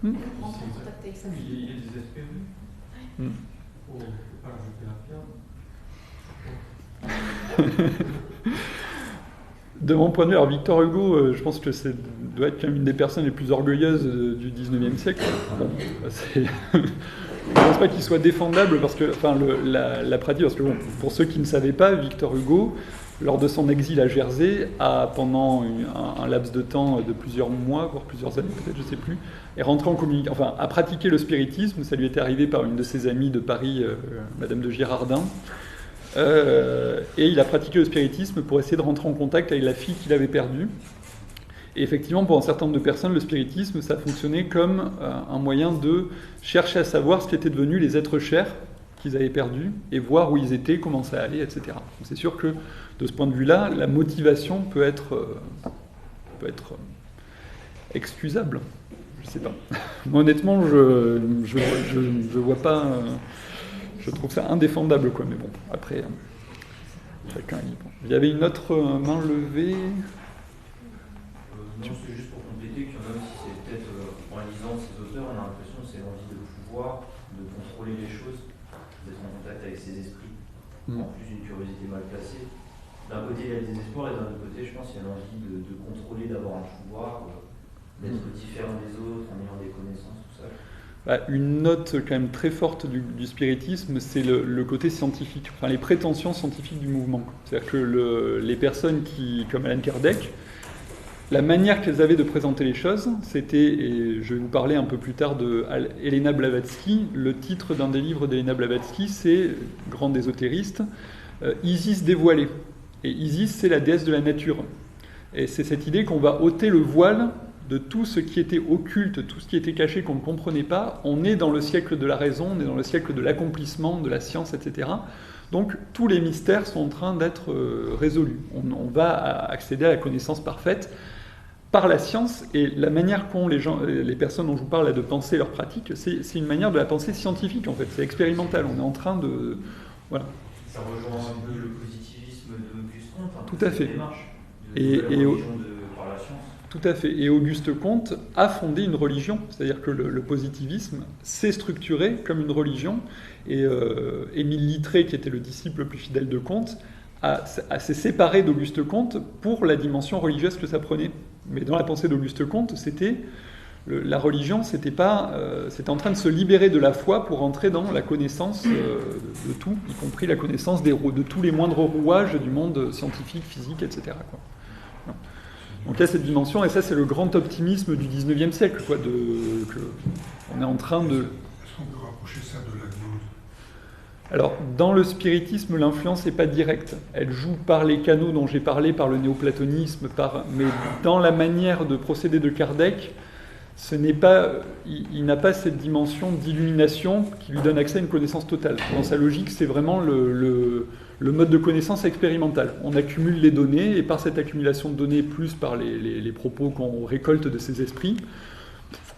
Il y a des aspects vus. Oh, je ne peux pas jeter la pierre. De mon point de vue, alors Victor Hugo, je pense que doit être quand même une des personnes les plus orgueilleuses du 19e siècle. Bon, je ne pense pas qu'il soit défendable parce que, la pratique, parce que bon, pour ceux qui ne savaient pas, Victor Hugo, lors de son exil à Jersey, pendant un laps de temps de plusieurs mois, voire plusieurs années peut-être, je ne sais plus, est rentré en communication, enfin, a pratiqué le spiritisme. Ça lui était arrivé par une de ses amies de Paris, Madame de Girardin. Et il a pratiqué le spiritisme pour essayer de rentrer en contact avec la fille qu'il avait perdue. Et effectivement, pour un certain nombre de personnes, le spiritisme, ça fonctionnait comme un moyen de chercher à savoir ce qu'étaient devenus les êtres chers qu'ils avaient perdus, et voir où ils étaient, comment ça allait, etc. Donc c'est sûr que, de ce point de vue-là, la motivation peut être excusable. Je sais pas. Moi, honnêtement, je vois pas... je trouve ça indéfendable, quoi. Mais bon, après, chacun est libre. Il y avait une autre main levée...
Non, c'est juste pour compléter que même si c'est peut-être en lisant ces auteurs, on a l'impression que c'est l'envie de pouvoir, de contrôler les choses, d'être en contact avec ses esprits, en plus d'une curiosité mal placée. D'un côté, il y a le désespoir, et d'un autre côté, je pense qu'il y a l'envie de contrôler, d'avoir un pouvoir, d'être différent des autres, en ayant des connaissances, tout ça.
Une note quand même très forte du spiritisme, c'est le côté scientifique, enfin les prétentions scientifiques du mouvement. C'est-à-dire que les personnes comme Allan Kardec, la manière qu'elles avaient de présenter les choses, c'était, et je vais vous parler un peu plus tard de Helena Blavatsky, le titre d'un des livres d'Helena Blavatsky, c'est, grande ésotériste, Isis dévoilée. Et Isis, c'est la déesse de la nature. Et c'est cette idée qu'on va ôter le voile de tout ce qui était occulte, tout ce qui était caché, qu'on ne comprenait pas. On est dans le siècle de la raison, on est dans le siècle de l'accomplissement, de la science, etc. Donc tous les mystères sont en train d'être résolus. On va accéder à la connaissance parfaite par la science, et la manière qu'ont les personnes dont je vous parle là, de penser leur pratique, c'est une manière de la pensée scientifique, en fait. C'est expérimental. On est en train de... Voilà.
Ça rejoint un peu le positivisme d'Auguste Comte,
tout à fait.
Démarche par la science.
Tout à fait. Et Auguste Comte a fondé une religion, c'est-à-dire que le positivisme s'est structuré comme une religion, et Émile Littré, qui était le disciple le plus fidèle de Comte, s'est séparé d'Auguste Comte pour la dimension religieuse que ça prenait. Mais dans la pensée d'Auguste Comte, la religion, c'était en train de se libérer de la foi pour entrer dans la connaissance de tout, y compris la connaissance de tous les moindres rouages du monde scientifique, physique, etc. quoi. Donc il y a cette dimension, et ça c'est le grand optimisme du 19e siècle, quoi, on est en train de...
Est-ce qu'on peut rapprocher ça de la gnose ?
Alors, dans le spiritisme, l'influence n'est pas directe. Elle joue par les canaux dont j'ai parlé, par le néoplatonisme, mais dans la manière de procéder de Kardec, il n'a pas cette dimension d'illumination qui lui donne accès à une connaissance totale. Dans sa logique, c'est vraiment le mode de connaissance expérimental. On accumule les données, et par cette accumulation de données, plus par les propos qu'on récolte de ses esprits,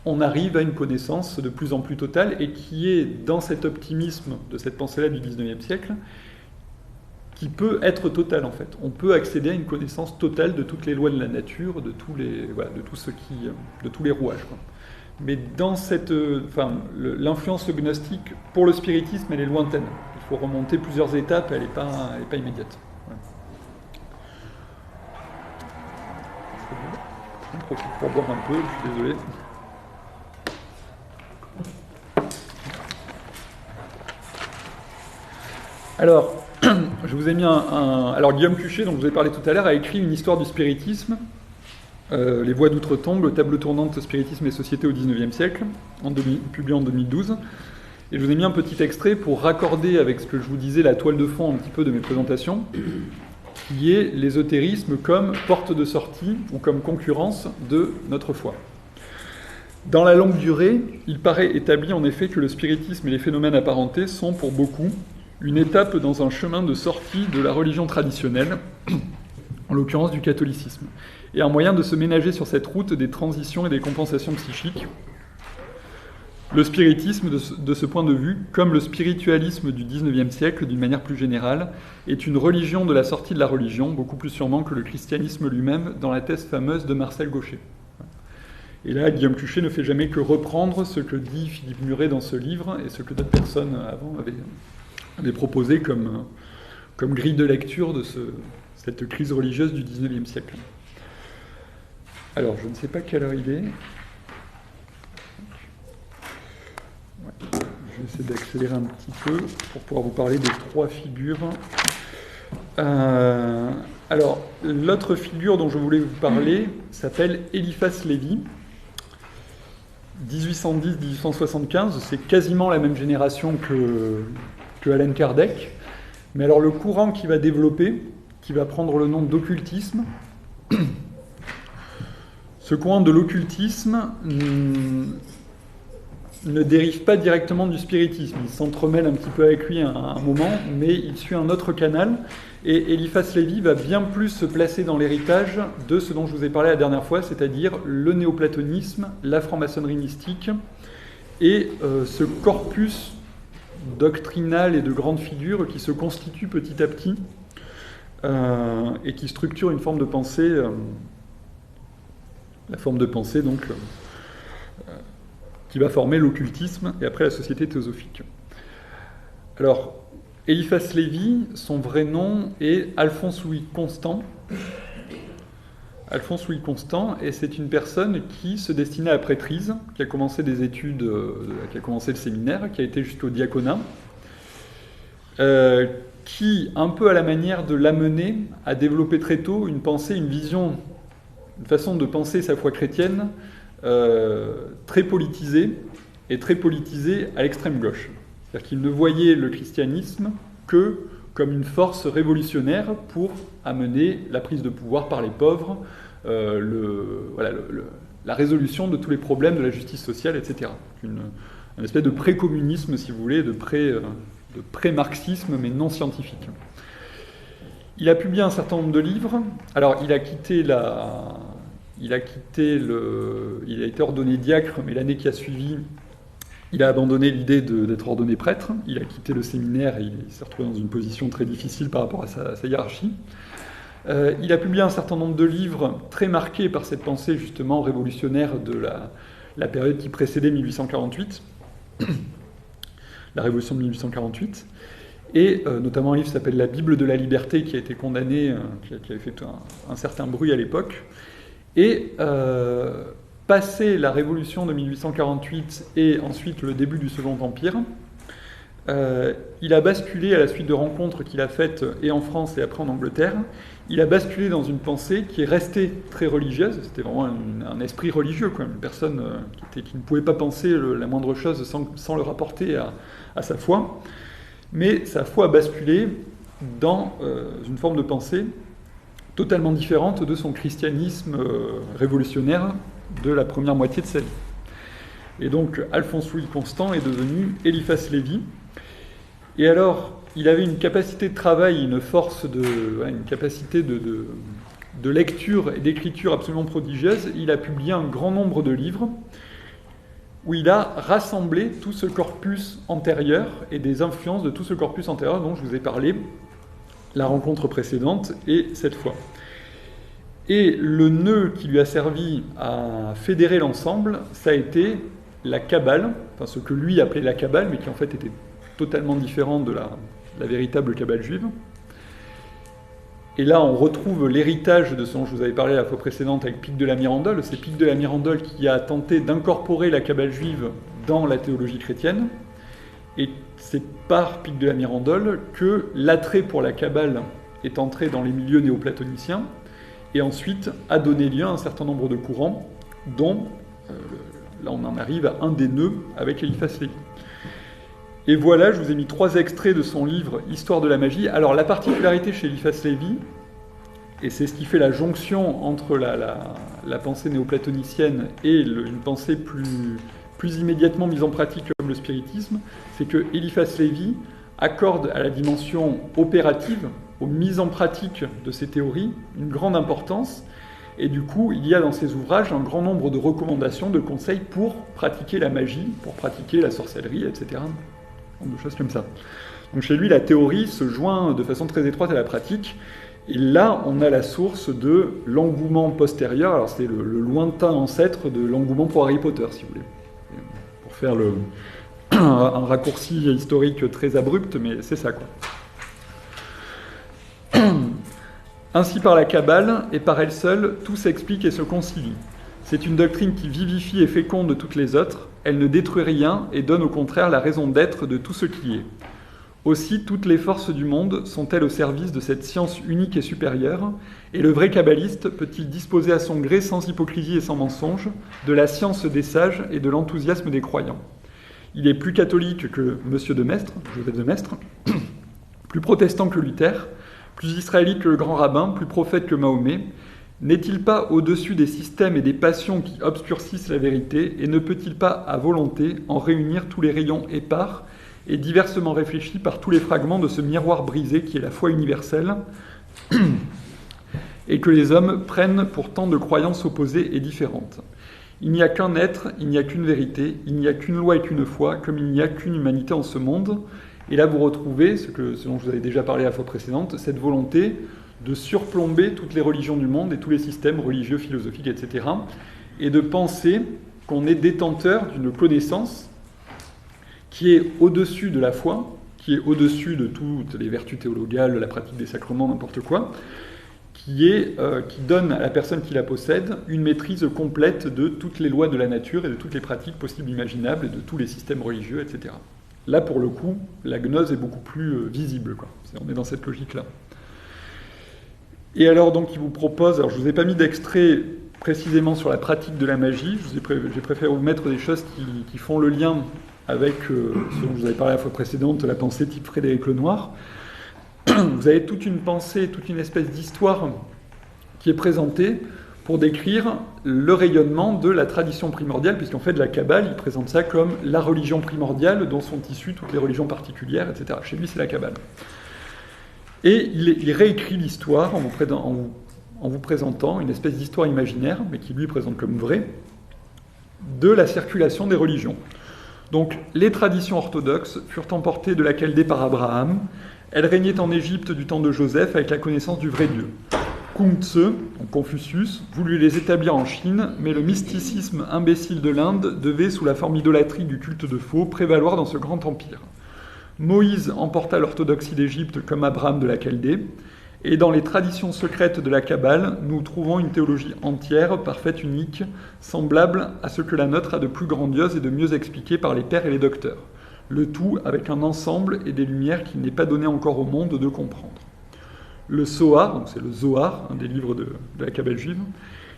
on arrive à une connaissance de plus en plus totale, et qui est dans cet optimisme de cette pensée-là du 19e siècle, qui peut être totale en fait. On peut accéder à une connaissance totale de toutes les lois de la nature, de tous les rouages, quoi. Mais dans l'influence gnostique pour le spiritisme, elle est lointaine. Il faut remonter plusieurs étapes, elle n'est pas immédiate. Voilà. J'en profite pour boire un peu, je suis désolé. Alors, je vous ai mis Alors, Guillaume Cuchet, dont je vous ai parlé tout à l'heure, a écrit une histoire du spiritisme, Les voies d'outre-tombe, table tournante spiritisme et société au XIXe siècle, publié en 2012. Et je vous ai mis un petit extrait pour raccorder avec ce que je vous disais, la toile de fond un petit peu de mes présentations, qui est l'ésotérisme comme porte de sortie ou comme concurrence de notre foi. Dans la longue durée, il paraît établi en effet que le spiritisme et les phénomènes apparentés sont pour beaucoup une étape dans un chemin de sortie de la religion traditionnelle, en l'occurrence du catholicisme, et un moyen de se ménager sur cette route des transitions et des compensations psychiques. Le spiritisme, de ce point de vue, comme le spiritualisme du XIXe siècle, d'une manière plus générale, est une religion de la sortie de la religion, beaucoup plus sûrement que le christianisme lui-même, dans la thèse fameuse de Marcel Gauchet. Et là, Guillaume Cuchet ne fait jamais que reprendre ce que dit Philippe Muret dans ce livre, et ce que d'autres personnes avant avaient proposé comme grille de lecture de cette crise religieuse du XIXe siècle. Alors, je ne sais pas quelle heure il est. Je vais essayer d'accélérer un petit peu pour pouvoir vous parler des trois figures Alors, l'autre figure dont je voulais vous parler s'appelle Eliphas Lévi. 1810-1875, c'est quasiment la même génération que Allan Kardec. Mais alors, le courant qui va développer, qui va prendre le nom d'occultisme, ce courant de l'occultisme ne dérive pas directement du spiritisme. Il s'entremêle un petit peu avec lui à un moment, mais il suit un autre canal. Et Eliphas Lévi va bien plus se placer dans l'héritage de ce dont je vous ai parlé la dernière fois, c'est-à-dire le néoplatonisme, la franc-maçonnerie mystique, et ce corpus doctrinal et de grandes figures qui se constitue petit à petit et qui structure une forme de pensée, la forme de pensée donc qui va former l'occultisme et après la société théosophique. Alors, Eliphas Lévi, son vrai nom est Alphonse Louis Constant. Alphonse Louis Constant, et c'est une personne qui se destinait à la prêtrise, qui a commencé des études, qui a commencé le séminaire, qui a été jusqu'au diaconat, qui, un peu à la manière de l'amener, a développé très tôt une pensée, une vision, une façon de penser sa foi chrétienne très politisée, et très politisée à l'extrême gauche. C'est-à-dire qu'il ne voyait le christianisme que comme une force révolutionnaire pour amener la prise de pouvoir par les pauvres, la résolution de tous les problèmes de la justice sociale, etc. Un espèce de pré-communisme, si vous voulez, de pré-marxisme, mais non scientifique. Il a publié un certain nombre de livres. Alors, il a été ordonné diacre, mais l'année qui a suivi, il a abandonné l'idée d'être ordonné prêtre. Il a quitté le séminaire et il s'est retrouvé dans une position très difficile par rapport à sa hiérarchie. Il a publié un certain nombre de livres très marqués par cette pensée justement révolutionnaire de la période qui précédait 1848, la révolution de 1848, et notamment un livre qui s'appelle La Bible de la Liberté, qui a été condamné, qui avait fait un certain bruit à l'époque. Et passé la révolution de 1848 et ensuite le début du Second Empire, il a basculé à la suite de rencontres qu'il a faites et en France et après en Angleterre. Il a basculé dans une pensée qui est restée très religieuse. C'était vraiment un esprit religieux, quoi. Une personne qui ne pouvait pas penser la moindre chose sans le rapporter à sa foi. Mais sa foi a basculé dans une forme de pensée totalement différente de son christianisme révolutionnaire de la première moitié de sa vie. Et donc, Alphonse Louis Constant est devenu Eliphas Lévi. Et alors, il avait une capacité de travail, une capacité de lecture et d'écriture absolument prodigieuse. Il a publié un grand nombre de livres où il a rassemblé tout ce corpus antérieur et des influences de tout ce corpus antérieur dont je vous ai parlé la rencontre précédente et cette fois. Et le nœud qui lui a servi à fédérer l'ensemble, ça a été la Kabbale, enfin ce que lui appelait la Kabbale, mais qui en fait était totalement différent de la véritable Kabbale juive. Et là, on retrouve l'héritage de ce dont je vous avais parlé la fois précédente avec Pic de la Mirandole. C'est Pic de la Mirandole qui a tenté d'incorporer la Kabbale juive dans la théologie chrétienne. Et c'est par Pic de la Mirandole que l'attrait pour la Kabbale est entré dans les milieux néoplatoniciens et ensuite a donné lieu à un certain nombre de courants dont, là on en arrive à un des nœuds avec Eliphas Lévi. Et voilà, je vous ai mis 3 extraits de son livre « Histoire de la magie ». Alors la particularité chez Eliphas Lévi, et c'est ce qui fait la jonction entre la pensée néoplatonicienne et une pensée plus immédiatement mise en pratique comme le spiritisme, c'est que Eliphas Lévi accorde à la dimension opérative, aux mises en pratique de ces théories, une grande importance, et du coup, il y a dans ses ouvrages un grand nombre de recommandations, de conseils pour pratiquer la magie, pour pratiquer la sorcellerie, etc. De choses comme ça. Donc chez lui, la théorie se joint de façon très étroite à la pratique, et là, on a la source de l'engouement postérieur, alors c'est le lointain ancêtre de l'engouement pour Harry Potter, si vous voulez. Pour faire un raccourci historique très abrupt, mais c'est ça, quoi. Ainsi par la Kabbale, et par elle seule, tout s'explique et se concilie. C'est une doctrine qui vivifie et féconde toutes les autres, elle ne détruit rien et donne au contraire la raison d'être de tout ce qui est. Aussi, toutes les forces du monde sont-elles au service de cette science unique et supérieure, et le vrai kabbaliste peut-il disposer à son gré, sans hypocrisie et sans mensonge, de la science des sages et de l'enthousiasme des croyants. Il est plus catholique que Monsieur de Maistre, Joseph de Maistre, plus protestant que Luther, plus israélite que le grand rabbin, plus prophète que Mahomet. N'est-il pas au-dessus des systèmes et des passions qui obscurcissent la vérité, et ne peut-il pas, à volonté, en réunir tous les rayons épars et diversement réfléchis par tous les fragments de ce miroir brisé qui est la foi universelle, et que les hommes prennent pour tant de croyances opposées et différentes. Il n'y a qu'un être, il n'y a qu'une vérité, il n'y a qu'une loi et qu'une foi, comme il n'y a qu'une humanité en ce monde. Et là, vous retrouvez, ce dont je vous avais déjà parlé la fois précédente, cette volonté de surplomber toutes les religions du monde et tous les systèmes religieux, philosophiques, etc., et de penser qu'on est détenteur d'une connaissance qui est au-dessus de la foi, qui est au-dessus de toutes les vertus théologales, la pratique des sacrements, n'importe quoi, qui donne à la personne qui la possède une maîtrise complète de toutes les lois de la nature et de toutes les pratiques possibles imaginables et de tous les systèmes religieux, etc. Là, pour le coup, la gnose est beaucoup plus visible, quoi. On est dans cette logique-là. Et alors, donc, il vous propose... Alors, je ne vous ai pas mis d'extrait précisément sur la pratique de la magie. J'ai préféré vous mettre des choses qui font le lien avec ce dont je vous avais parlé la fois précédente, la pensée type Frédéric Lenoir. Vous avez toute une pensée, toute une espèce d'histoire qui est présentée pour décrire le rayonnement de la tradition primordiale, puisqu'en fait, la Kabbale, il présente ça comme la religion primordiale dont sont issues toutes les religions particulières, etc. Chez lui, c'est la Kabbale. Et il réécrit l'histoire en vous présentant une espèce d'histoire imaginaire, mais qui lui présente comme vraie, de la circulation des religions. Donc, les traditions orthodoxes furent emportées de la Chaldée par Abraham. Elles régnaient en Égypte du temps de Joseph avec la connaissance du vrai Dieu. Kung-Tse, donc Confucius, voulut les établir en Chine, mais le mysticisme imbécile de l'Inde devait, sous la forme idolâtrique du culte de faux, prévaloir dans ce grand empire. Moïse emporta l'orthodoxie d'Égypte comme Abraham de la Chaldée, et dans les traditions secrètes de la Kabbale, nous trouvons une théologie entière, parfaite, unique, semblable à ce que la nôtre a de plus grandiose et de mieux expliqué par les pères et les docteurs. Le tout avec un ensemble et des lumières qu'il n'est pas donné encore au monde de comprendre. Le Zohar, donc c'est le Zohar, un des livres de la Kabbale juive,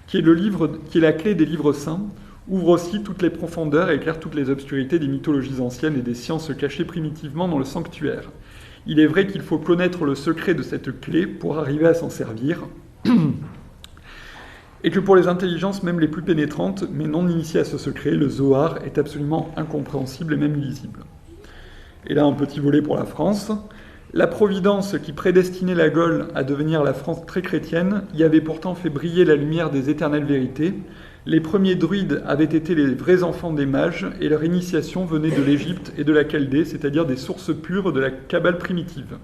qui est la clé des livres saints, ouvre aussi toutes les profondeurs et éclaire toutes les obscurités des mythologies anciennes et des sciences cachées primitivement dans le sanctuaire. Il est vrai qu'il faut connaître le secret de cette clé pour arriver à s'en servir, et que pour les intelligences même les plus pénétrantes, mais non initiées à ce secret, le Zohar est absolument incompréhensible et même illisible. Et là, un petit volet pour la France. La Providence qui prédestinait la Gaule à devenir la France très chrétienne y avait pourtant fait briller la lumière des éternelles vérités. Les premiers druides avaient été les vrais enfants des mages, et leur initiation venait de l'Égypte et de la Chaldée, c'est-à-dire des sources pures de la Kabbale primitive.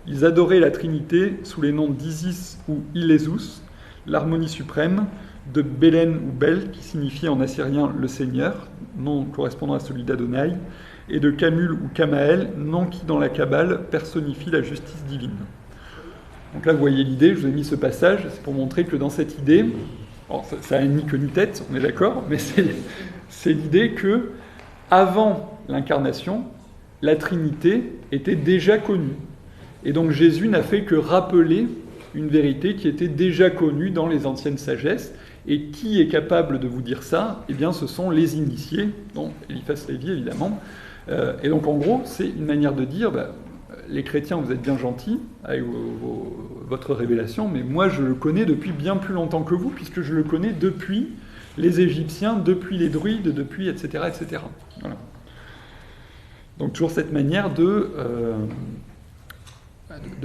Ils adoraient la Trinité sous les noms d'Isis ou Ilésus, l'harmonie suprême, de Belen ou Bel, qui signifie en assyrien le Seigneur, nom correspondant à celui d'Adonai, et de Kamul ou Kamael, nom qui dans la Kabbale personnifie la justice divine. Donc là, vous voyez l'idée, je vous ai mis ce passage, c'est pour montrer que dans cette idée, alors ça a ni queue ni tête, on est d'accord, mais c'est l'idée que, avant l'incarnation, la Trinité était déjà connue. Et donc Jésus n'a fait que rappeler une vérité qui était déjà connue dans les anciennes sagesses. Et qui est capable de vous dire ça ? Eh bien, ce sont les initiés, dont Eliphas Lévi, évidemment. Et donc, en gros, c'est une manière de dire, les chrétiens, vous êtes bien gentils avec votre révélation, mais moi, je le connais depuis bien plus longtemps que vous, puisque je le connais depuis les Égyptiens, depuis les druides, depuis, etc., etc. Voilà. Donc, toujours cette manière de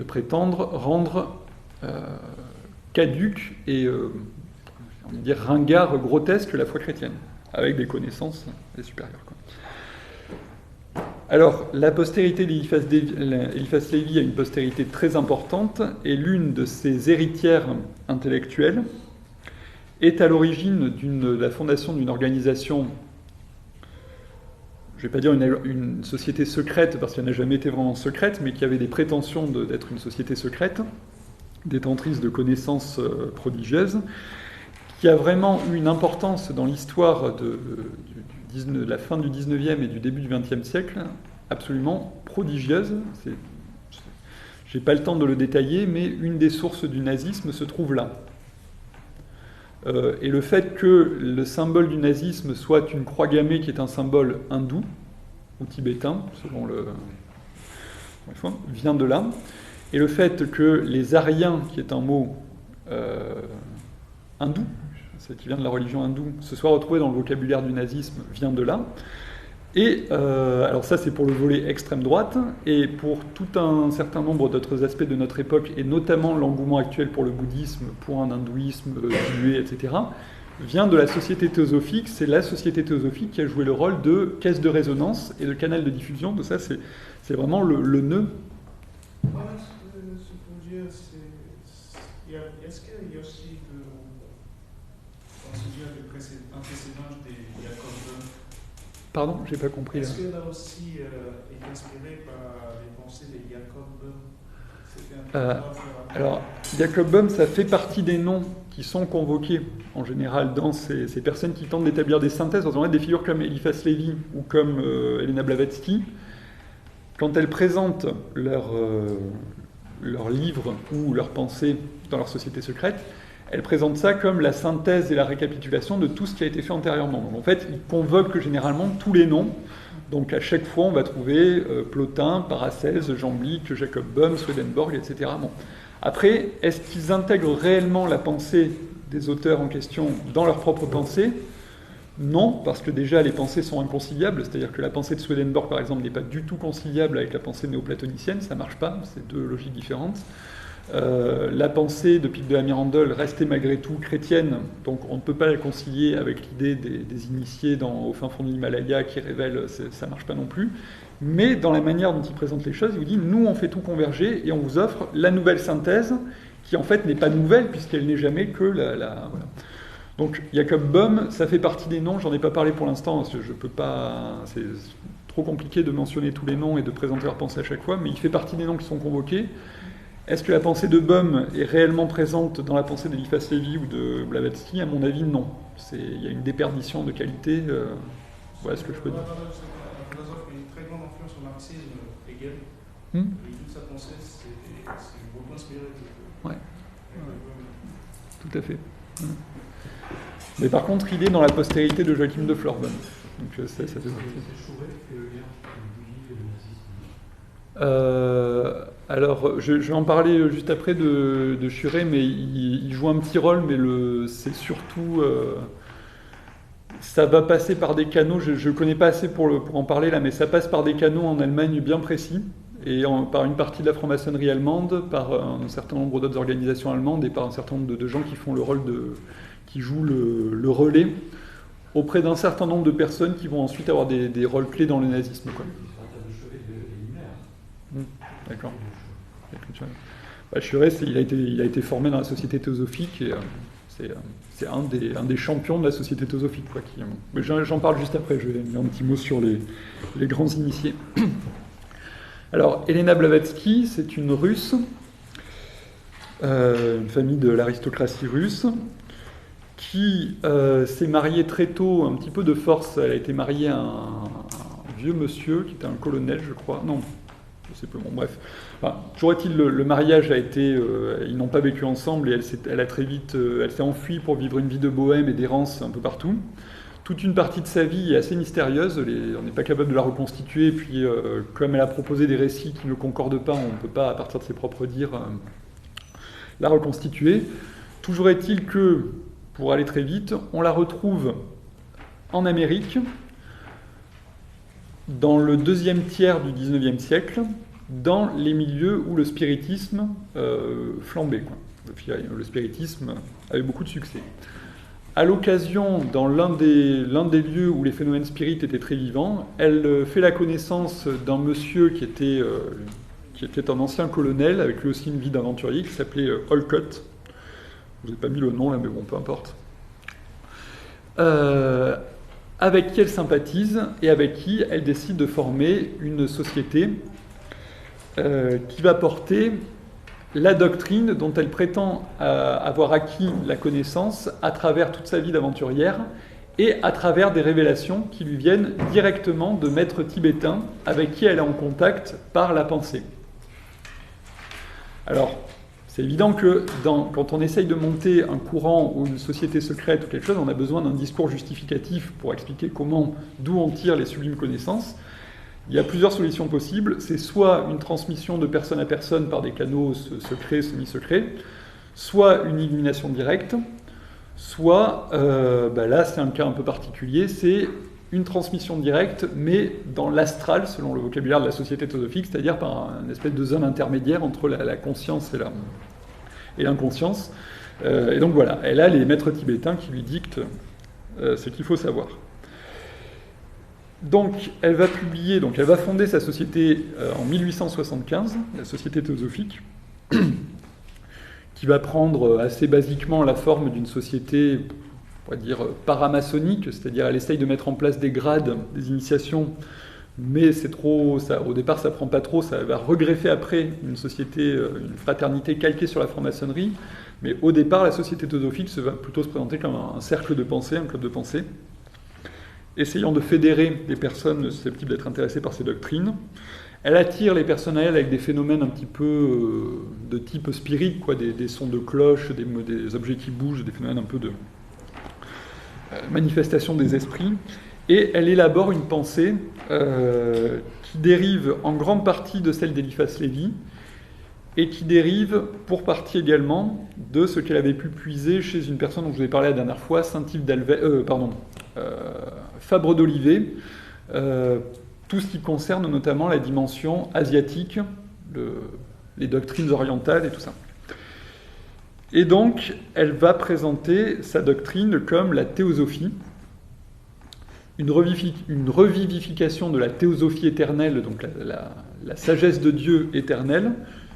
prétendre rendre caduque et on va dire ringard, grotesque la foi chrétienne, avec des connaissances supérieures, quoi. Alors, la postérité d'Eliphas Lévi a une postérité très importante, et l'une de ses héritières intellectuelles est à l'origine de la fondation d'une organisation, je ne vais pas dire une société secrète, parce qu'elle n'a jamais été vraiment secrète, mais qui avait des prétentions d'être une société secrète, détentrice de connaissances prodigieuses, qui a vraiment eu une importance dans l'histoire de la fin du 19e et du début du 20e siècle, absolument prodigieuse. Je n'ai pas le temps de le détailler, mais une des sources du nazisme se trouve là. Et le fait que le symbole du nazisme soit une croix gammée qui est un symbole hindou ou tibétain, selon vient de là. Et le fait que les Aryens, qui est un mot hindou, qui vient de la religion hindoue, se soit retrouvé dans le vocabulaire du nazisme, vient de là. Et alors ça, c'est pour le volet extrême droite, et pour tout un certain nombre d'autres aspects de notre époque, et notamment l'engouement actuel pour le bouddhisme, pour un hindouisme dilué, etc., vient de la société théosophique. C'est la société théosophique qui a joué le rôle de caisse de résonance et de canal de diffusion. De ça, c'est vraiment le nœud.
Voilà, ce que je veux dire, est-ce qu'il y a aussi on se dit un précédent de Jacob Böhm?
Pardon, j'ai pas compris.
Est-ce que là aussi est inspiré par les pensées de Jacob Böhm?
Alors, Jacob Böhm, ça fait partie des noms qui sont convoqués en général dans ces personnes qui tentent d'établir des synthèses. On a des figures comme Eliphas Lévy ou comme Elena Blavatsky. Quand elles présentent leur livre ou leurs pensées dans leur société secrète, elles présentent ça comme la synthèse et la récapitulation de tout ce qui a été fait antérieurement. Donc en fait, ils convoquent généralement tous les noms. Donc à chaque fois, on va trouver Plotin, Paracelse, Jamblique, Jacob Böhm, Swedenborg, etc. Bon. Après, est-ce qu'ils intègrent réellement la pensée des auteurs en question dans leur propre pensée ? Non, parce que déjà les pensées sont inconciliables, c'est-à-dire que la pensée de Swedenborg, par exemple, n'est pas du tout conciliable avec la pensée néoplatonicienne, ça ne marche pas, c'est deux logiques différentes. La pensée de Pic de la Mirandole restait malgré tout chrétienne, donc on ne peut pas la concilier avec l'idée des initiés au fin fond de l'Himalaya qui révèlent, ça ne marche pas non plus. Mais dans la manière dont il présente les choses, il vous dit, nous on fait tout converger et on vous offre la nouvelle synthèse, qui en fait n'est pas nouvelle puisqu'elle n'est jamais que voilà. Donc Jacob Böhm, ça fait partie des noms, j'en ai pas parlé pour l'instant, parce que je peux pas, c'est trop compliqué de mentionner tous les noms et de présenter leur pensée à chaque fois, mais il fait partie des noms qui sont convoqués. Est-ce que la pensée de Böhm est réellement présente dans la pensée d'Eliphas Lévy ou de Blavatsky ? À mon avis, non. Il y a une déperdition de qualité, voilà ce que je peux dire.
Un philosophe qui a une très grande influence sur le marxisme, Hegel, et toute sa pensée, c'est beaucoup inspiré de
ouais. Tout à fait. Mais par contre, il est dans la postérité de Joachim de Florbonne. Donc ça fait partie. Alors, je vais en parler juste après de Schuré, mais il joue un petit rôle, mais c'est surtout... ça va passer par des canaux, je ne connais pas assez pour en parler là, mais ça passe par des canaux en Allemagne bien précis, et par une partie de la franc-maçonnerie allemande, par un certain nombre d'autres organisations allemandes, et par un certain nombre de gens qui font le rôle qui jouent le relais auprès d'un certain nombre de personnes qui vont ensuite avoir des rôles clés dans le nazisme, quoi. D'accord. Schuré, il a été formé dans la société théosophique et c'est un des champions de la société théosophique, quoi. Mais j'en parle juste après. Je vais dire un petit mot sur les grands initiés. Alors, Elena Blavatsky, c'est une Russe, une famille de l'aristocratie russe, qui s'est mariée très tôt, un petit peu de force. Elle a été mariée à un vieux monsieur qui était un colonel, je crois. Non. Je sais plus, bon, bref. Enfin, toujours est-il, le mariage a été... ils n'ont pas vécu ensemble et elle s'est enfuie pour vivre une vie de bohème et d'errance un peu partout. Toute une partie de sa vie est assez mystérieuse, on n'est pas capable de la reconstituer, et puis comme elle a proposé des récits qui ne concordent pas, on ne peut pas, à partir de ses propres dires, la reconstituer. Toujours est-il que, pour aller très vite, on la retrouve en Amérique, dans le deuxième tiers du XIXe siècle, dans les milieux où le spiritisme flambait, quoi. Le spiritisme avait beaucoup de succès. À l'occasion, dans l'un des lieux où les phénomènes spirites étaient très vivants, elle fait la connaissance d'un monsieur qui était un ancien colonel, avec lui aussi une vie d'aventurier, qui s'appelait Olcott. Je vous ai pas mis le nom là, mais bon, peu importe. Avec qui elle sympathise et avec qui elle décide de former une société qui va porter la doctrine dont elle prétend avoir acquis la connaissance à travers toute sa vie d'aventurière et à travers des révélations qui lui viennent directement de maîtres tibétains avec qui elle est en contact par la pensée. Alors, c'est évident que quand on essaye de monter un courant ou une société secrète ou quelque chose, on a besoin d'un discours justificatif pour expliquer d'où on tire les sublimes connaissances. Il y a plusieurs solutions possibles. C'est soit une transmission de personne à personne par des canaux secrets, semi-secrets, soit une illumination directe, soit, là c'est un cas un peu particulier, c'est une transmission directe, mais dans l'astral, selon le vocabulaire de la société théosophique, c'est-à-dire par une espèce de zone intermédiaire entre la conscience et l'inconscience. Et donc voilà, elle a les maîtres tibétains qui lui dictent ce qu'il faut savoir. Donc elle va fonder sa société en 1875, la société théosophique, qui va prendre assez basiquement la forme d'une société, on va dire, paramaçonnique, c'est-à-dire elle essaye de mettre en place des grades, des initiations, mais c'est trop, au départ ça prend pas trop, ça va regreffer après une société, une fraternité calquée sur la franc-maçonnerie, mais au départ la société théosophique va plutôt se présenter comme un cercle de pensée, un club de pensée, essayant de fédérer des personnes susceptibles d'être intéressées par ces doctrines. Elle attire les personnes à elle avec des phénomènes un petit peu de type spirit, quoi, des sons de cloche, des objets qui bougent, des phénomènes un peu de manifestation des esprits. Et elle élabore une pensée qui dérive en grande partie de celle d'Eliphas Lévi et qui dérive pour partie également de ce qu'elle avait pu puiser chez une personne dont je vous ai parlé la dernière fois, Fabre d'Olivet, tout ce qui concerne notamment la dimension asiatique, les doctrines orientales et tout ça. Et donc, elle va présenter sa doctrine comme la théosophie, une revivification de la théosophie éternelle, donc la sagesse de Dieu éternelle,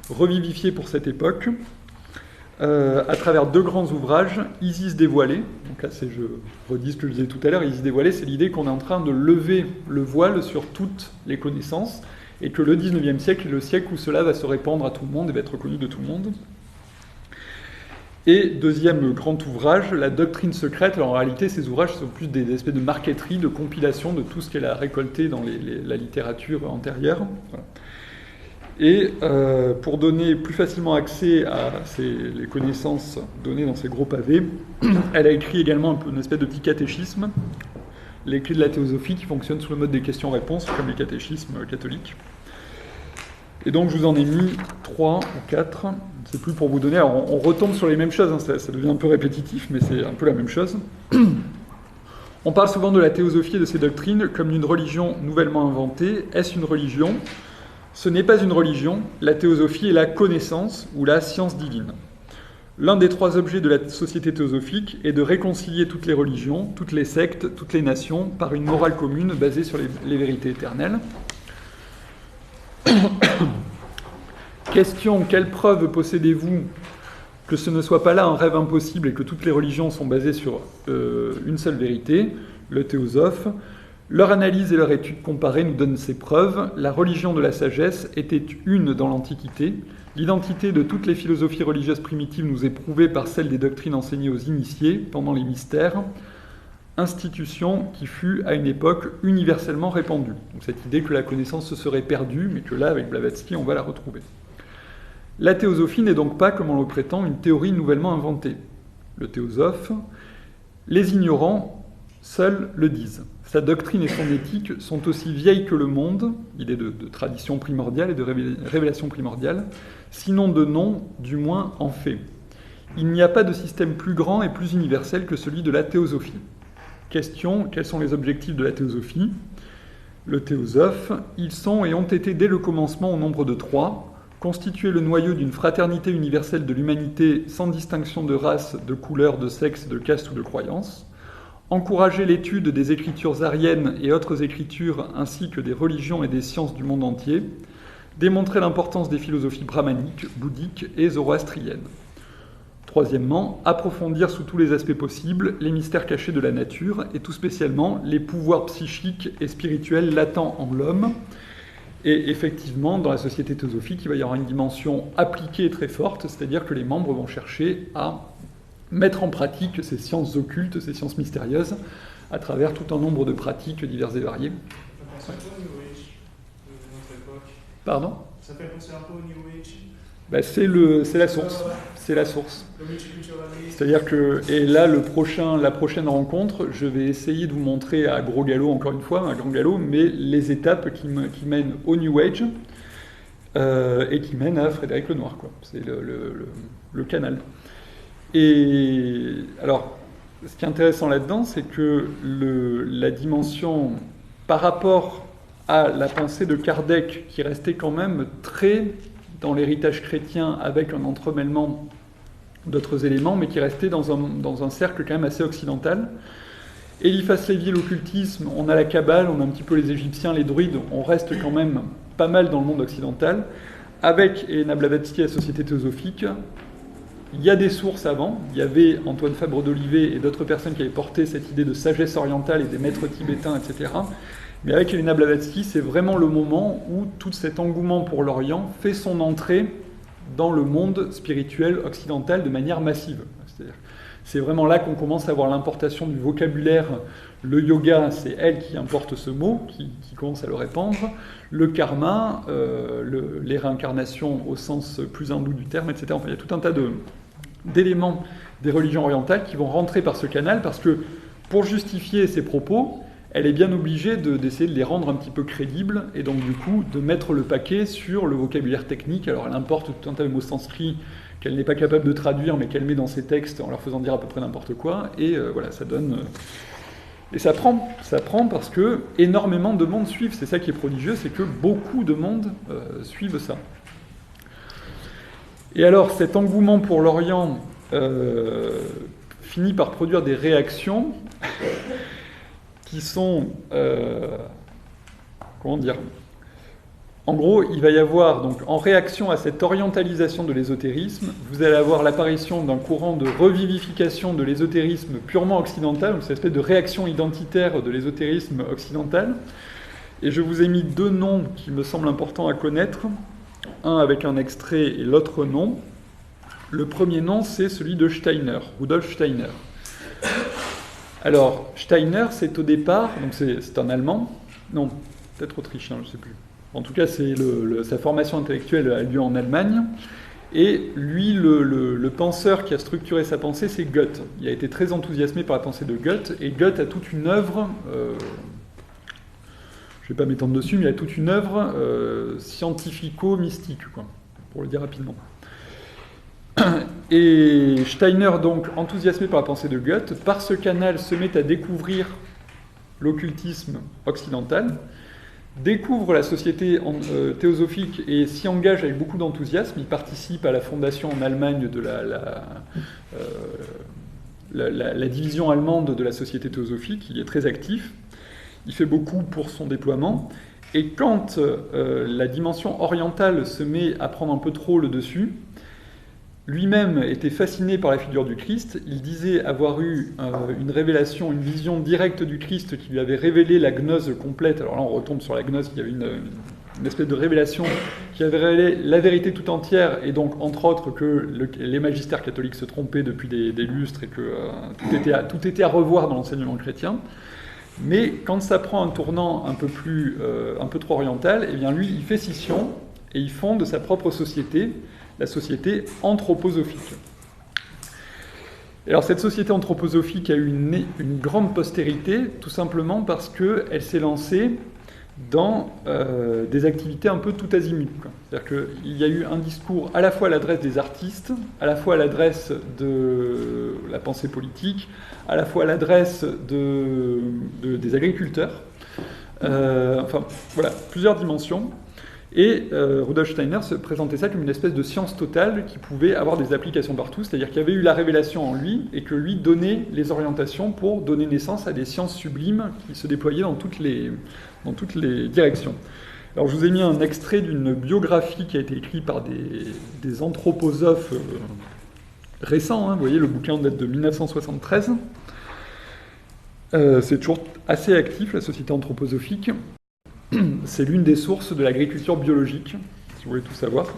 revivifiée pour cette époque, à travers deux grands ouvrages, Isis dévoilée, donc là je redis ce que je disais tout à l'heure, Isis dévoilée, c'est l'idée qu'on est en train de lever le voile sur toutes les connaissances, et que le 19e siècle est le siècle où cela va se répandre à tout le monde et va être connu de tout le monde. Et deuxième grand ouvrage, la doctrine secrète. Alors en réalité, ces ouvrages sont plus des espèces de marqueterie, de compilation de tout ce qu'elle a récolté dans la littérature antérieure. Voilà. Et pour donner plus facilement accès à les connaissances données dans ces gros pavés, elle a écrit également une espèce de petit catéchisme, les clés de la théosophie, qui fonctionnent sous le mode des questions-réponses, comme les catéchismes catholiques. Et donc je vous en ai mis 3 ou 4, c'est plus pour vous donner, alors on retombe sur les mêmes choses, hein, ça devient un peu répétitif, mais c'est un peu la même chose. On parle souvent de la théosophie et de ses doctrines comme d'une religion nouvellement inventée. Est-ce une religion ? Ce n'est pas une religion, la théosophie est la connaissance ou la science divine. L'un des 3 objets de la société théosophique est de réconcilier toutes les religions, toutes les sectes, toutes les nations par une morale commune basée sur les vérités éternelles. Question, quelle preuve possédez-vous que ce ne soit pas là un rêve impossible et que toutes les religions sont basées sur une seule vérité, le théosophe. Leur analyse et leur étude comparée nous donnent ces preuves. La religion de la sagesse était une dans l'Antiquité. L'identité de toutes les philosophies religieuses primitives nous est prouvée par celle des doctrines enseignées aux initiés pendant les mystères, institution qui fut à une époque universellement répandue. Donc cette idée que la connaissance se serait perdue, mais que là, avec Blavatsky, on va la retrouver. La théosophie n'est donc pas, comme on le prétend, une théorie nouvellement inventée. Le théosophe, les ignorants seuls le disent. Sa doctrine et son éthique sont aussi vieilles que le monde, idée de tradition primordiale et de révélation primordiale, sinon de nom, du moins en fait. Il n'y a pas de système plus grand et plus universel que celui de la théosophie. Question, quels sont les objectifs de la théosophie ? Le théosophe, ils sont et ont été dès le commencement au nombre de 3, constituer le noyau d'une fraternité universelle de l'humanité sans distinction de race, de couleur, de sexe, de caste ou de croyance, encourager l'étude des écritures aryennes et autres écritures ainsi que des religions et des sciences du monde entier, démontrer l'importance des philosophies brahmaniques, bouddhiques et zoroastriennes. Troisièmement, approfondir sous tous les aspects possibles les mystères cachés de la nature et tout spécialement les pouvoirs psychiques et spirituels latents en l'homme. Et effectivement, dans la société théosophique, il va y avoir une dimension appliquée très forte, c'est-à-dire que les membres vont chercher à mettre en pratique ces sciences occultes, ces sciences mystérieuses, à travers tout un nombre de pratiques diverses et variées.
Ça fait penser un peu au New Age de notre époque.
Pardon ?
Ça fait penser un peu au New Age.
Ben, c'est la source. C'est la source.
Le multiculturalisme.
C'est-à-dire que, et là, la prochaine rencontre, je vais essayer de vous montrer à gros galop, encore une fois, à grand galop, mais les étapes qui mènent au New Age et qui mènent à Frédéric Lenoir, quoi. C'est le canal. Et alors, ce qui est intéressant là-dedans, c'est que la dimension par rapport à la pensée de Kardec, qui restait quand même très dans l'héritage chrétien avec un entremêlement d'autres éléments, mais qui restait dans un cercle quand même assez occidental. Eliphas Lévy, l'occultisme, on a la Kabbale, on a un petit peu les Égyptiens, les druides, on reste quand même pas mal dans le monde occidental. Avec Elena Blavatsky, la Société théosophique, il y a des sources avant, il y avait Antoine Fabre d'Olivet et d'autres personnes qui avaient porté cette idée de sagesse orientale et des maîtres tibétains, etc. Mais avec Elena Blavatsky, c'est vraiment le moment où tout cet engouement pour l'Orient fait son entrée dans le monde spirituel occidental de manière massive. C'est-à-dire, c'est vraiment là qu'on commence à voir l'importation du vocabulaire. Le yoga, c'est elle qui importe ce mot, qui commence à le répandre. Le karma, les réincarnations au sens plus hindou du terme, etc. Enfin, il y a tout un tas d'éléments des religions orientales qui vont rentrer par ce canal, parce que pour justifier ces propos, elle est bien obligée d'essayer de les rendre un petit peu crédibles, et donc du coup de mettre le paquet sur le vocabulaire technique. Alors elle importe tout un tas de mots sanscrits qu'elle n'est pas capable de traduire, mais qu'elle met dans ses textes en leur faisant dire à peu près n'importe quoi, et voilà, ça donne... Et ça prend parce que énormément de monde suivent. C'est ça qui est prodigieux, c'est que beaucoup de monde suivent ça. Et alors cet engouement pour l'Orient finit par produire des réactions qui sont, comment dire, en gros, il va y avoir, donc, en réaction à cette orientalisation de l'ésotérisme, vous allez avoir l'apparition d'un courant de revivification de l'ésotérisme purement occidental, donc cette espèce de réaction identitaire de l'ésotérisme occidental. Et je vous ai mis deux noms qui me semblent importants à connaître, un avec un extrait et l'autre non. Le premier nom, c'est celui de Steiner, Rudolf Steiner. Alors, Steiner, c'est au départ, donc c'est un Allemand, non, peut-être autrichien, je ne sais plus. En tout cas, sa formation intellectuelle a lieu en Allemagne, et lui, le penseur qui a structuré sa pensée, c'est Goethe. Il a été très enthousiasmé par la pensée de Goethe, et Goethe a toute une œuvre, je ne vais pas m'étendre dessus, mais il a toute une œuvre scientifico-mystique, quoi, pour le dire rapidement. Et Steiner, donc, enthousiasmé par la pensée de Goethe, par ce canal se met à découvrir l'occultisme occidental, découvre la société théosophique et s'y engage avec beaucoup d'enthousiasme. Il participe à la fondation en Allemagne de la division allemande de la société théosophique. Il est très actif, il fait beaucoup pour son déploiement. Et quand la dimension orientale se met à prendre un peu trop le dessus, lui-même était fasciné par la figure du Christ. Il disait avoir eu une révélation, une vision directe du Christ qui lui avait révélé la gnose complète. Alors là, on retombe sur la gnose, il y avait une espèce de révélation qui avait révélé la vérité tout entière, et donc, entre autres, que les magistères catholiques se trompaient depuis des lustres et que tout était à revoir dans l'enseignement chrétien. Mais quand ça prend un tournant un peu trop oriental, eh bien lui, il fait scission et il fonde sa propre société, la société anthroposophique. Et alors cette société anthroposophique a eu une grande postérité, tout simplement parce qu'elle s'est lancée dans des activités un peu tout azimut. C'est-à-dire qu'il y a eu un discours à la fois à l'adresse des artistes, à la fois à l'adresse de la pensée politique, à la fois à l'adresse des agriculteurs. Enfin, voilà, plusieurs dimensions. Et Rudolf Steiner se présentait ça comme une espèce de science totale qui pouvait avoir des applications partout, c'est-à-dire qu'il y avait eu la révélation en lui et que lui donnait les orientations pour donner naissance à des sciences sublimes qui se déployaient dans toutes les directions. Alors je vous ai mis un extrait d'une biographie qui a été écrite par des anthroposophes récents, hein, vous voyez, le bouquin date de 1973. C'est toujours assez actif, la société anthroposophique. C'est l'une des sources de l'agriculture biologique, si vous voulez tout savoir.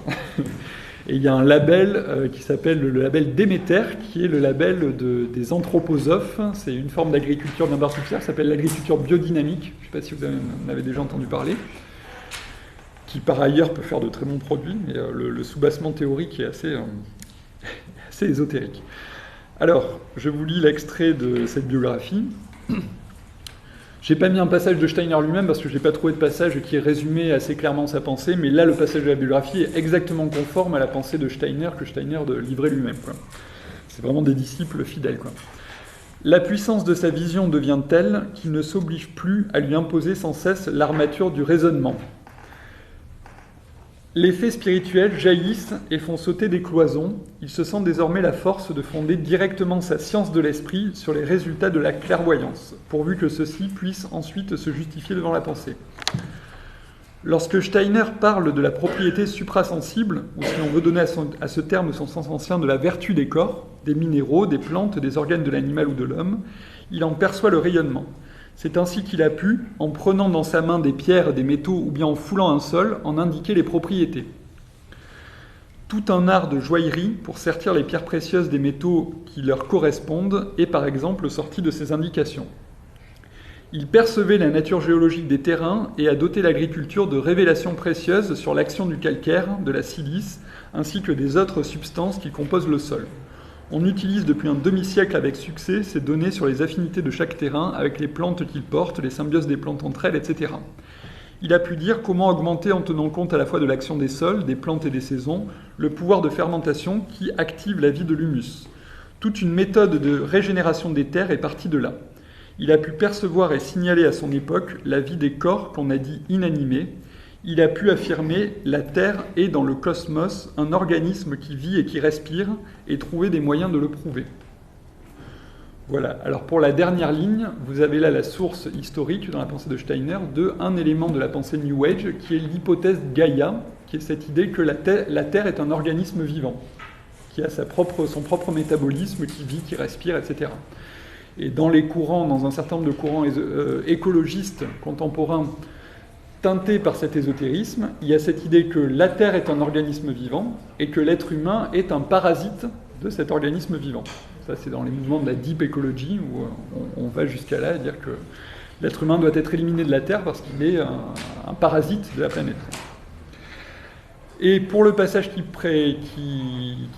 Et il y a un label qui s'appelle le label Déméter, qui est le label des anthroposophes. C'est une forme d'agriculture bien particulière, qui s'appelle l'agriculture biodynamique. Je ne sais pas si vous en avez déjà entendu parler. Qui par ailleurs peut faire de très bons produits, mais le soubassement théorique est assez ésotérique. Alors, je vous lis l'extrait de cette biographie. J'ai pas mis un passage de Steiner lui-même parce que je n'ai pas trouvé de passage qui résumait assez clairement sa pensée, mais là, le passage de la biographie est exactement conforme à la pensée de Steiner que Steiner livrait lui-même, quoi. C'est vraiment des disciples fidèles, quoi. La puissance de sa vision devient telle qu'il ne s'oblige plus à lui imposer sans cesse l'armature du raisonnement. Les faits spirituels jaillissent et font sauter des cloisons. Il se sent désormais la force de fonder directement sa science de l'esprit sur les résultats de la clairvoyance, pourvu que ceux-ci puissent ensuite se justifier devant la pensée. Lorsque Steiner parle de la propriété suprasensible, ou si l'on veut donner à ce terme son sens ancien de la vertu des corps, des minéraux, des plantes, des organes de l'animal ou de l'homme, il en perçoit le rayonnement. C'est ainsi qu'il a pu, en prenant dans sa main des pierres, des métaux ou bien en foulant un sol, en indiquer les propriétés. Tout un art de joaillerie pour sertir les pierres précieuses des métaux qui leur correspondent est par exemple sorti de ces indications. Il percevait la nature géologique des terrains et a doté l'agriculture de révélations précieuses sur l'action du calcaire, de la silice, ainsi que des autres substances qui composent le sol. On utilise depuis un demi-siècle avec succès ces données sur les affinités de chaque terrain avec les plantes qu'il porte, les symbioses des plantes entre elles, etc. Il a pu dire comment augmenter en tenant compte à la fois de l'action des sols, des plantes et des saisons, le pouvoir de fermentation qui active la vie de l'humus. Toute une méthode de régénération des terres est partie de là. Il a pu percevoir et signaler à son époque la vie des corps qu'on a dit inanimés. Il a pu affirmer « la Terre est dans le cosmos un organisme qui vit et qui respire » et trouver des moyens de le prouver. Voilà. Alors pour la dernière ligne, vous avez là la source historique dans la pensée de Steiner d'un élément de la pensée New Age qui est l'hypothèse Gaïa, qui est cette idée que la Terre est un organisme vivant, qui a son propre métabolisme, qui vit, qui respire, etc. Et dans un certain nombre de courants écologistes contemporains, teinté par cet ésotérisme, il y a cette idée que la Terre est un organisme vivant et que l'être humain est un parasite de cet organisme vivant. Ça, c'est dans les mouvements de la deep ecology où on va jusqu'à là à dire que l'être humain doit être éliminé de la Terre parce qu'il est un parasite de la planète. Et pour le passage qui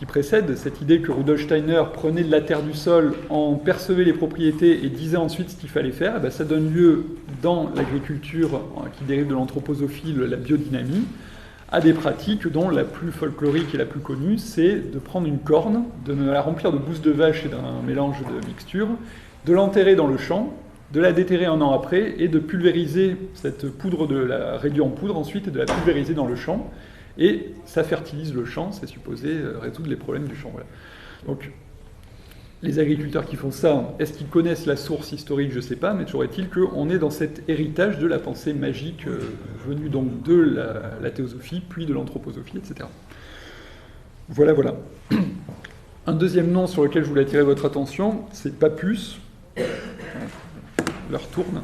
précède, cette idée que Rudolf Steiner prenait de la terre du sol, en percevait les propriétés et disait ensuite ce qu'il fallait faire, ça donne lieu, dans l'agriculture qui dérive de l'anthroposophie, la biodynamie, à des pratiques dont la plus folklorique et la plus connue, c'est de prendre une corne, de la remplir de bouse de vache et d'un mélange de mixture, de l'enterrer dans le champ, de la déterrer un an après et de pulvériser cette poudre, de la réduire en poudre ensuite et de la pulvériser dans le champ. Et ça fertilise le champ, c'est supposé résoudre les problèmes du champ. Voilà. Donc, les agriculteurs qui font ça, est-ce qu'ils connaissent la source historique? Je ne sais pas, mais toujours est-il qu'on est dans cet héritage de la pensée magique venue donc de la théosophie, puis de l'anthroposophie, etc. Voilà. Un deuxième nom sur lequel je voulais attirer votre attention, c'est Pappus. L'heure tourne.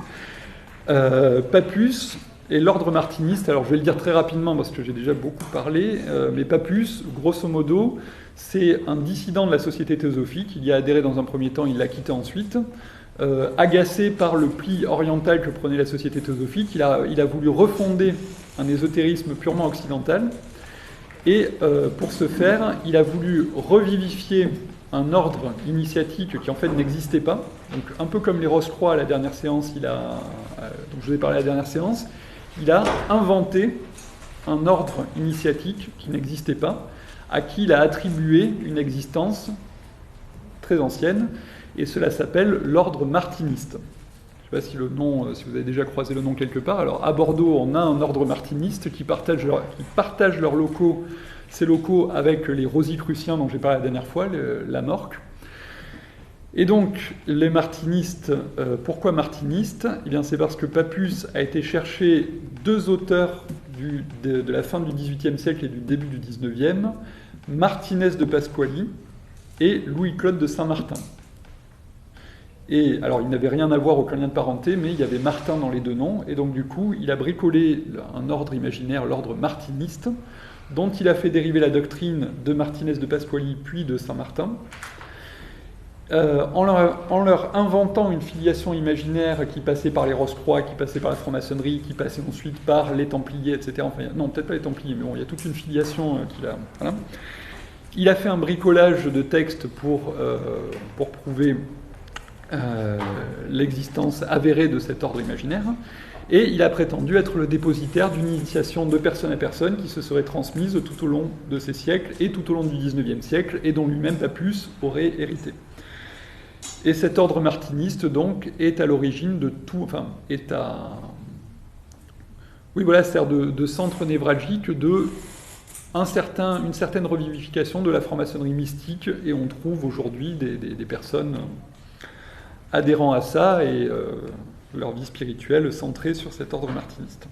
Pappus et l'ordre martiniste, alors je vais le dire très rapidement parce que j'ai déjà beaucoup parlé, mais Pappus, grosso modo, c'est un dissident de la société théosophique. Il y a adhéré dans un premier temps, il l'a quitté ensuite. Agacé par le pli oriental que prenait la société théosophique, il a voulu refonder un ésotérisme purement occidental. Et pour ce faire, il a voulu revivifier un ordre initiatique qui en fait n'existait pas. Donc un peu comme les Rose-Croix à la dernière séance, dont je vous ai parlé à la dernière séance, il a inventé un ordre initiatique qui n'existait pas, à qui il a attribué une existence très ancienne, et cela s'appelle l'ordre martiniste. Je ne sais pas si vous avez déjà croisé le nom quelque part. Alors à Bordeaux, on a un ordre martiniste qui partage leurs locaux, ces locaux avec les Rosicruciens dont j'ai parlé la dernière fois, la Morque. Et donc, les martinistes, pourquoi martinistes? Eh bien, c'est parce que Pappus a été chercher deux auteurs de la fin du XVIIIe siècle et du début du XIXe, Martinès de Pasquali et Louis-Claude de Saint-Martin. Et alors, il n'avait rien à voir, aucun lien de parenté, mais il y avait Martin dans les deux noms, et donc du coup, il a bricolé un ordre imaginaire, l'ordre martiniste, dont il a fait dériver la doctrine de Martinez de Pasquali puis de Saint-Martin, en leur inventant une filiation imaginaire qui passait par les Rose-Croix, qui passait par la franc-maçonnerie, qui passait ensuite par les Templiers, etc. Enfin, non, peut-être pas les Templiers, mais bon, il y a toute une filiation qu'il a... Voilà. Il a fait un bricolage de textes pour prouver l'existence avérée de cet ordre imaginaire, et il a prétendu être le dépositaire d'une initiation de personne à personne qui se serait transmise tout au long de ces siècles et tout au long du XIXe siècle, et dont lui-même, pas plus, aurait hérité. Et cet ordre martiniste, donc, est à l'origine de tout... Enfin, est à... Oui, voilà, sert de centre névralgique de une certaine revivification de la franc-maçonnerie mystique, et on trouve aujourd'hui des personnes adhérant à ça, et leur vie spirituelle centrée sur cet ordre martiniste.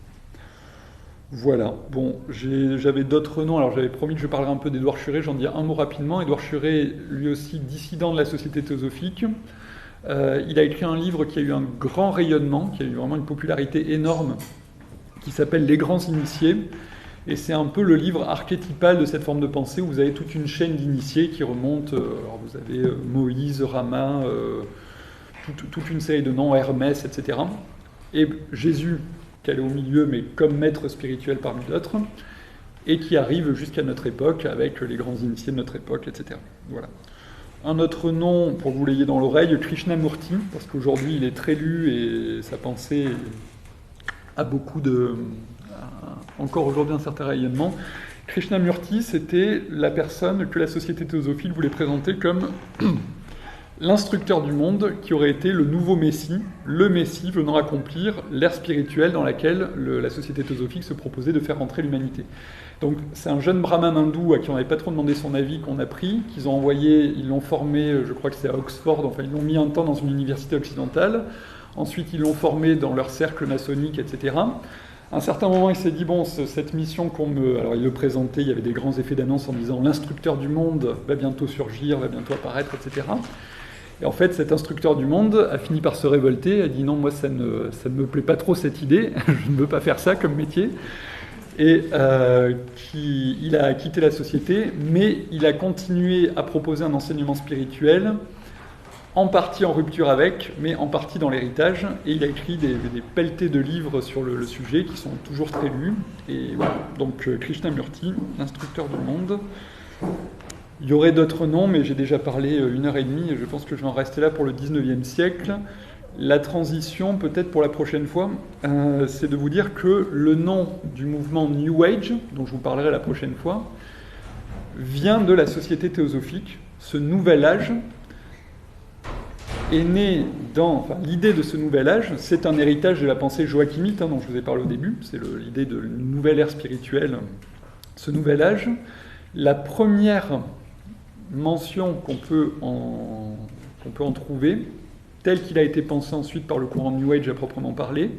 Voilà. Bon, j'avais d'autres noms. Alors, j'avais promis que je parlerais un peu d'Édouard Churet. J'en dis un mot rapidement. Édouard Churet, lui aussi dissident de la Société théosophique. Il a écrit un livre qui a eu un grand rayonnement, qui a eu vraiment une popularité énorme, qui s'appelle « Les grands initiés ». Et c'est un peu le livre archétypal de cette forme de pensée, où vous avez toute une chaîne d'initiés qui remonte. Alors, vous avez Moïse, Rama, toute une série de noms, Hermès, etc. Et Jésus, qu'elle est au milieu, mais comme maître spirituel parmi d'autres, et qui arrive jusqu'à notre époque, avec les grands initiés de notre époque, etc. Voilà. Un autre nom, pour que vous l'ayez dans l'oreille, Krishnamurti, parce qu'aujourd'hui il est très lu, et sa pensée a encore aujourd'hui un certain rayonnement. Krishnamurti, c'était la personne que la Société théosophique voulait présenter comme l'instructeur du monde, qui aurait été le nouveau Messie, le Messie venant accomplir l'ère spirituelle dans laquelle la Société théosophique se proposait de faire entrer l'humanité. Donc c'est un jeune brahman hindou à qui on n'avait pas trop demandé son avis qu'on a pris, qu'ils ont envoyé, ils l'ont formé, je crois que c'est à Oxford, enfin ils l'ont mis un temps dans une université occidentale, ensuite ils l'ont formé dans leur cercle maçonnique, etc. À un certain moment, il s'est dit, bon, cette mission qu'on me... Alors, il le présentait, il y avait des grands effets d'annonce en disant « L'instructeur du monde va bientôt surgir, va bientôt apparaître, etc. » Et en fait, cet instructeur du monde a fini par se révolter, a dit « Non, moi, ça ne me plaît pas trop, cette idée, je ne veux pas faire ça comme métier. » Et il a quitté la société, mais il a continué à proposer un enseignement spirituel, en partie en rupture avec, mais en partie dans l'héritage, et il a écrit des pelletées de livres sur le sujet qui sont toujours très lus. Et voilà, donc Krishnamurti, l'instructeur du monde. Il y aurait d'autres noms, mais j'ai déjà parlé 1h30, et je pense que je vais en rester là pour le 19e siècle. La transition, peut-être pour la prochaine fois, c'est de vous dire que le nom du mouvement New Age, dont je vous parlerai la prochaine fois, vient de la Société théosophique. Ce nouvel âge est né l'idée de ce nouvel âge, c'est un héritage de la pensée joachimite, dont je vous ai parlé au début, c'est l'idée de une nouvelle ère spirituelle, ce nouvel âge. La première mention qu'on peut en trouver, tel qu'il a été pensé ensuite par le courant New Age à proprement parler,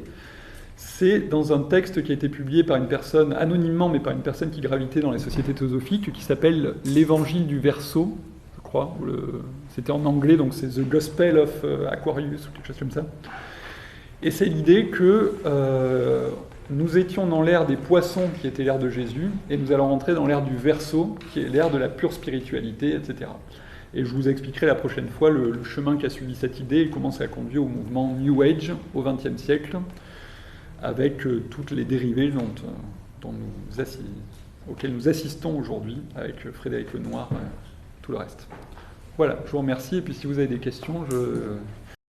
c'est dans un texte qui a été publié par une personne, anonymement, mais par une personne qui gravitait dans les sociétés théosophiques, qui s'appelle l'Évangile du Verseau, je crois. C'était en anglais, donc c'est The Gospel of Aquarius, ou quelque chose comme ça. Et c'est l'idée que nous étions dans l'ère des poissons, qui était l'ère de Jésus, et nous allons rentrer dans l'ère du Verseau, qui est l'ère de la pure spiritualité, etc. Et je vous expliquerai la prochaine fois le chemin qu'a suivi cette idée et comment ça a conduit au mouvement New Age au XXe siècle, avec toutes les dérivées auxquelles nous assistons aujourd'hui, avec Frédéric Lenoir et tout le reste. Voilà, je vous remercie, et puis si vous avez des questions, je